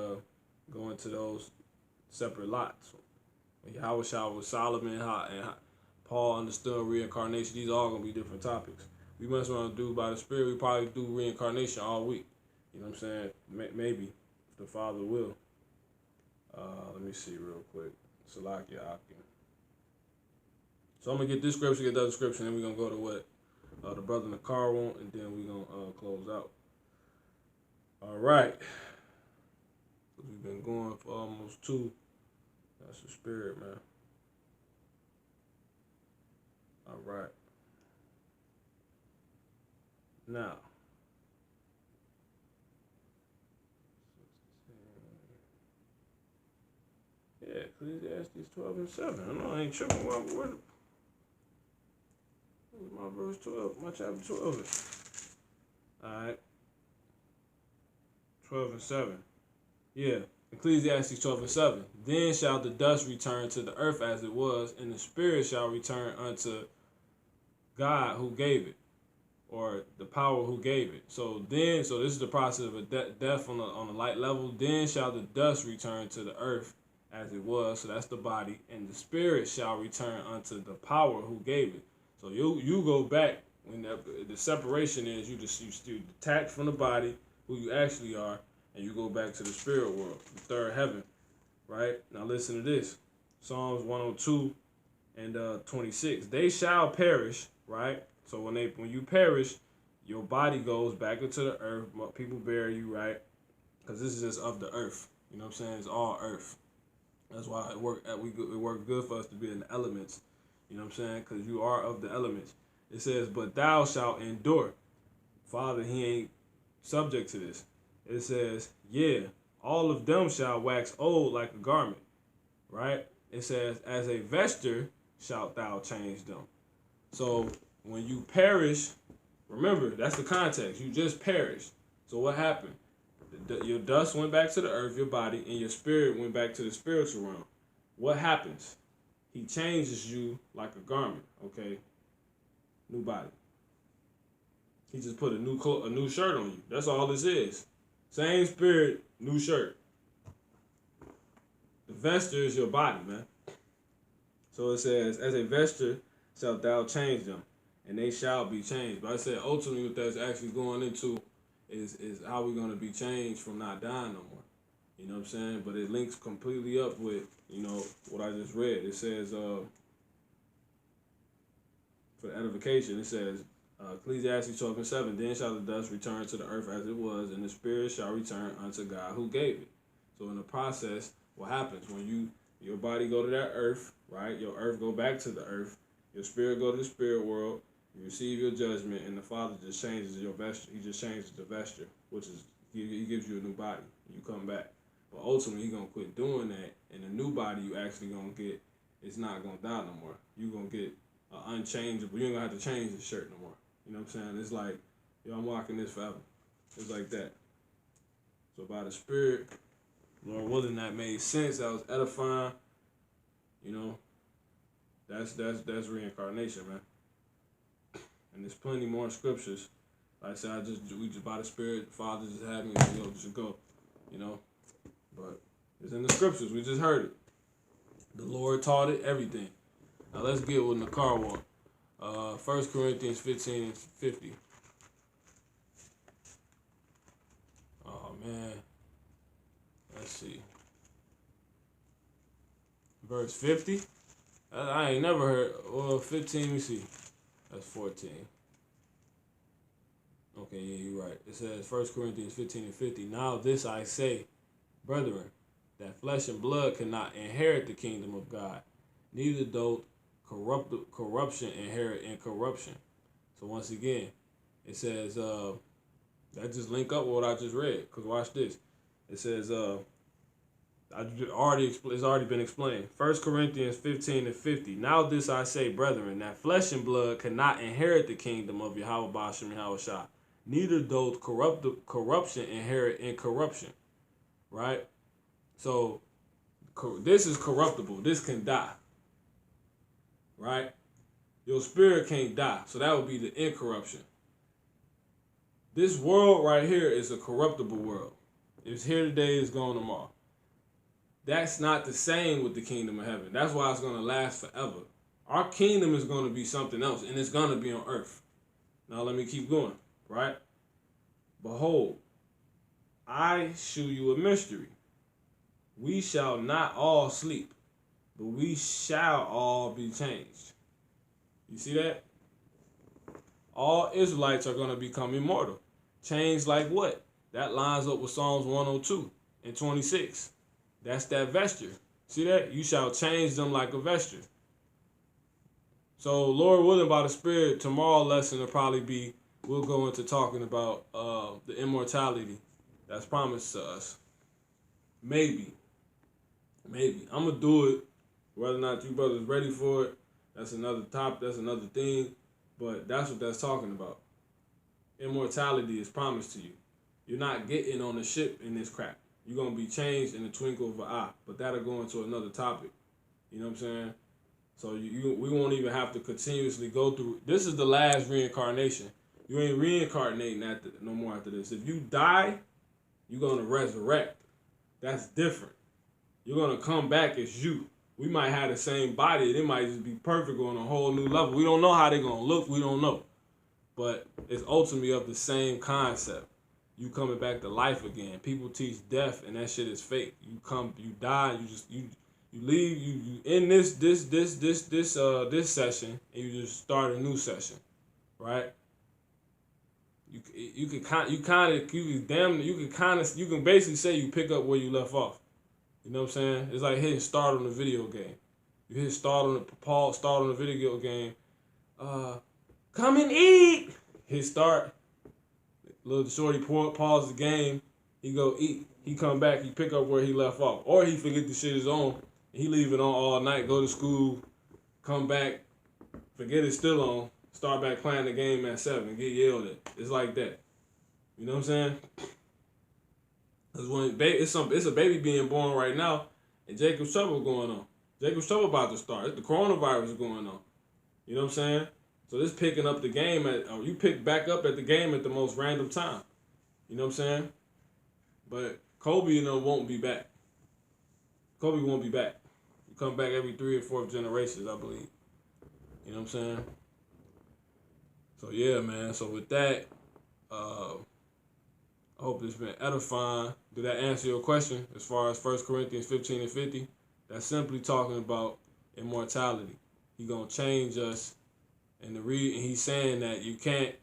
go into those separate lots. When Yahushua was Solomon and Paul understood reincarnation. These are all going to be different topics. We must want to do by the Spirit. We probably do reincarnation all week. You know what I'm saying? Maybe, if the Father will. Let me see real quick. Salakia Akim. So I'm going to get this scripture, get the other scripture, and then we're going to go to what the brother in the car want, and then we're going to close out. All right. We've been going for almost 2. That's the Spirit, man. All right. Now. Yeah, Ecclesiastes 12 and 7. I know I ain't tripping. Where's my verse 12? My chapter 12 is. Alright. 12 and 7. Yeah. Ecclesiastes 12 and 7. Then shall the dust return to the earth as it was, and the spirit shall return unto God who gave it, or the power who gave it. So this is the process of a death on a light level. Then shall the dust return to the earth as it was, so that's the body, and the spirit shall return unto the power who gave it. So you go back when the separation is you detach from the body, who you actually are, and you go back to the spirit world, the third heaven, right? Now listen to this, Psalms 102 and 26. They shall perish, right? So when you perish, your body goes back into the earth. People bury you, right? Because this is just of the earth. You know what I'm saying? It's all earth. That's why it worked good for us to be in the elements. You know what I'm saying? Because you are of the elements. It says, but thou shalt endure. Father, he ain't subject to this. It says, yeah, all of them shall wax old like a garment. Right? It says, as a vesture shalt thou change them. So when you perish, remember, that's the context. You just perished. So what happened? Your dust went back to the earth, your body, and your spirit went back to the spiritual realm. What happens? He changes you like a garment, okay? New body. He just put a new shirt on you. That's all this is. Same spirit, new shirt. The vesture is your body, man. So it says, as a vesture shalt thou change them, and they shall be changed. But I said, ultimately, what that's actually going into is how we're going to be changed from not dying no more. You know what I'm saying? But it links completely up with, what I just read. It says, for edification, it says, Ecclesiastes 12:7, then shall the dust return to the earth as it was, and the spirit shall return unto God who gave it. So in the process, what happens when your body go to that earth, right? Your earth go back to the earth. Your spirit go to the spirit world. You receive your judgment, and the Father just changes your vesture. He just changes the vesture, which is he gives you a new body. You come back, but ultimately He's gonna quit doing that, and the new body you actually gonna get is not gonna die no more. You gonna get unchangeable. You ain't gonna have to change the shirt no more. You know what I'm saying? It's like, I'm rocking this forever. It's like that. So by the Spirit, Lord willing, that made sense. That was edifying. That's reincarnation, man. And there's plenty more scriptures. Like I said, we just by the Spirit, the Father just had me, just go, But it's in the scriptures. We just heard it. The Lord taught it, everything. Now let's get what Nakar want. 1 Corinthians 15:50. Oh man. Let's see. Verse 50. I ain't never heard. Well, 15. Let me see. That's 14. Okay, yeah, you're right. It says 1 Corinthians 15:50. Now this I say, brethren, that flesh and blood cannot inherit the kingdom of God, neither doth corruption inherit incorruption. So once again, it says that just link up with what I just read. Cause watch this. It says it's already been explained. 1 Corinthians 15:50. Now this I say, brethren, that flesh and blood cannot inherit the kingdom of Yahweh Bashem Yahweh Shah, neither doth corruption inherit incorruption. Right? So this is corruptible. This can die. Right? Your spirit can't die. So that would be the incorruption. This world right here is a corruptible world. It's here today, it's gone tomorrow. That's not the same with the kingdom of heaven. That's why it's going to last forever. Our kingdom is going to be something else, and it's going to be on earth. Now let me keep going, right? Behold, I shew you a mystery. We shall not all sleep, but we shall all be changed. You see that? All Israelites are going to become immortal. Changed like what? That lines up with Psalms 102 and 26. That's that vesture. See that? You shall change them like a vesture. So, Lord willing, by the Spirit, tomorrow's lesson will probably be, we'll go into talking about the immortality that's promised to us. Maybe. I'm going to do it. Whether or not you brothers ready for it, that's another topic, that's another thing. But that's what that's talking about. Immortality is promised to you. You're not getting on the ship in this crap. You're going to be changed in the twinkle of an eye. But that'll go into another topic. You know what I'm saying? So we won't even have to continuously go through. This is the last reincarnation. You ain't reincarnating no more after this. If you die, you're going to resurrect. That's different. You're going to come back as you. We might have the same body. It might just be perfect on a whole new level. We don't know how they're going to look. We don't know. But it's ultimately of the same concept. You coming back to life again. People teach death, and that shit is fake. You die, you leave, you end this session, and you just start a new session, right? You can basically say you pick up where you left off. You know what I'm saying? It's like hitting start on a video game. You hit start on the video game. Come and eat. Hit start. Little shorty pause the game. He go eat. He come back. He pick up where he left off, or he forget the shit is on. He leave it on all night. Go to school. Come back. Forget it's still on. Start back playing the game at 7. Get yelled at. It's like that. You know what I'm saying? Cause when it's a baby being born right now, and Jacob's trouble going on. Jacob's trouble about to start. The coronavirus is going on. You know what I'm saying? So this picking up the game or you pick back up at the game at the most random time. You know what I'm saying? But Kobe, won't be back. Kobe won't be back. He come back every 3 or 4 generations, I believe. You know what I'm saying? So yeah, man. So with that, I hope it's been edifying. Did that answer your question as far as 1 Corinthians 15 and 50? That's simply talking about immortality. He gonna change us, and he's saying that you can't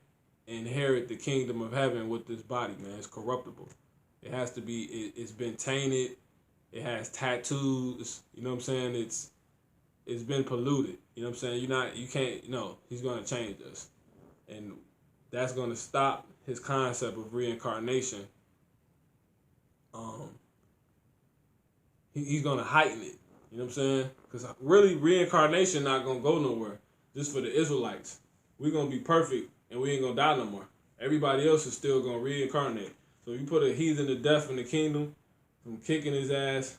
inherit the kingdom of heaven with this body, man. It's corruptible. It has to be. It's been tainted. It has tattoos. You know what I'm saying? It's been polluted. You know what I'm saying? You can't. No, he's gonna change us, and that's gonna stop his concept of reincarnation. He's gonna heighten it. You know what I'm saying? Because really, reincarnation not gonna go nowhere. Just for the Israelites, we're gonna be perfect and we ain't gonna die no more. Everybody else is still gonna reincarnate. So you put a heathen to death in the kingdom, from kicking his ass,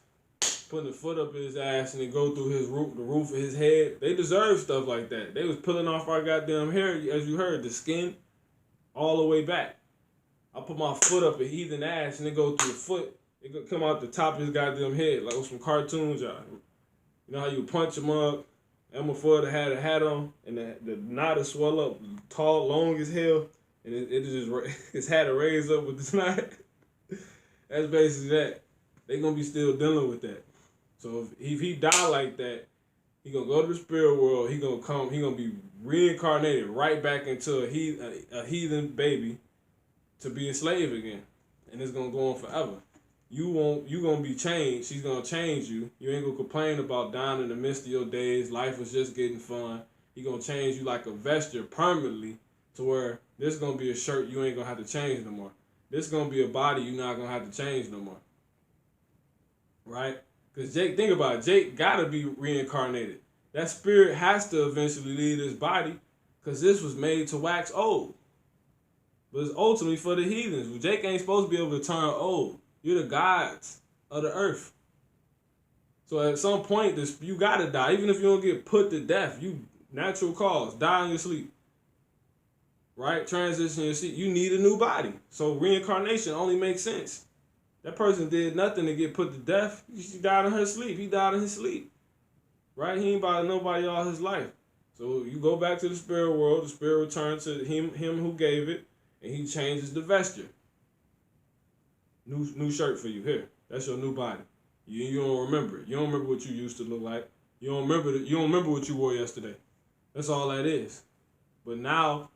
putting a foot up his ass, and then go through the roof of his head. They deserve stuff like that. They was pulling off our goddamn hair, as you heard, the skin, all the way back. I put my foot up a heathen ass and then go through the foot. It could come out the top of his goddamn head, like with some cartoons, y'all. You know how you punch him up? Elmer Fudd had a hat on, and the knot would swell up, tall, long as hell, and it just his hat to raise up with this knot. That's basically that. They gonna be still dealing with that. So if he die like that, he gonna go to the spirit world. He gonna be reincarnated right back into a heathen baby to be a slave again, and it's gonna go on forever. You gonna be changed. She's gonna change you. You ain't gonna complain about dying in the midst of your days. Life was just getting fun. He gonna change you like a vesture permanently to where this gonna be a shirt you ain't gonna have to change no more. This gonna be a body you not gonna have to change no more. Right? Because Jake, think about it. Jake gotta be reincarnated. That spirit has to eventually leave his body because this was made to wax old. But it's ultimately for the heathens. Well, Jake ain't supposed to be able to turn old. You're the gods of the earth. So at some point, you gotta die. Even if you don't get put to death, you natural cause, die in your sleep. Right? Transition your sleep. You need a new body. So reincarnation only makes sense. That person did nothing to get put to death. She died in her sleep. He died in his sleep. Right? He ain't bothered nobody all his life. So you go back to the spirit world. The spirit returns to him who gave it, and he changes the vesture. New shirt for you. Here. That's your new body. You don't remember it. You don't remember what you used to look like. You don't remember what you wore yesterday. That's all that is. But now,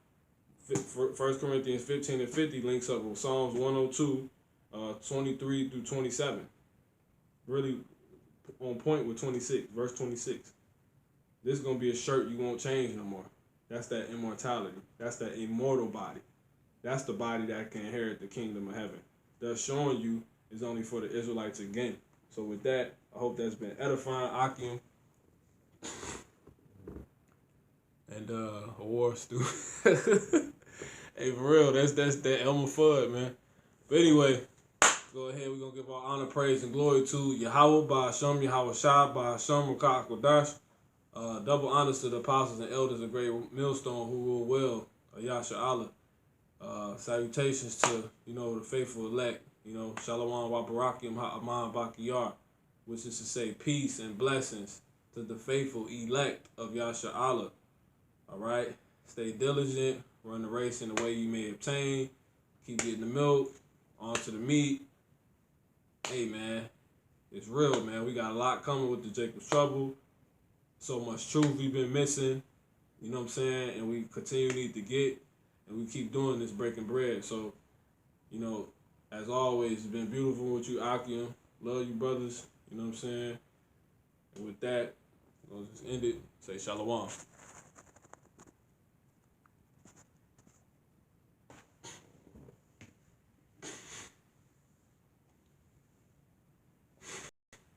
1 Corinthians 15 and 50 links up with Psalms 102, 23 through 27. Really on point with 26, verse 26. This is going to be a shirt you won't change no more. That's that immortality. That's that immortal body. That's the body that can inherit the kingdom of heaven. Thus showing you is only for the Israelites again. So with that, I hope that's been edifying, Akim. And war stew. Hey, for real, that's that Elmer Fudd, man. But anyway, go ahead. We're gonna give our honor, praise, and glory to Yahweh by Hashem, Yahweh Shah by Hashem Rakak Kodash. Double honors to the apostles and elders of Great Millstone who rule well, Yasha Allah. Salutations to, the faithful elect, Shalom Wabarakim Ha'aman Bakiyar, which is to say peace and blessings to the faithful elect of Yasha Allah. All right? Stay diligent, run the race in the way you may obtain, keep getting the milk, on to the meat. Hey, man, it's real, man. We got a lot coming with the Jacob's Trouble. So much truth we've been missing, you know what I'm saying? And we continue to need to get. And we keep doing this, breaking bread. So, as always, it's been beautiful with you, Akim. Love you, brothers. You know what I'm saying? And with that, we'll just end it. Say shalom.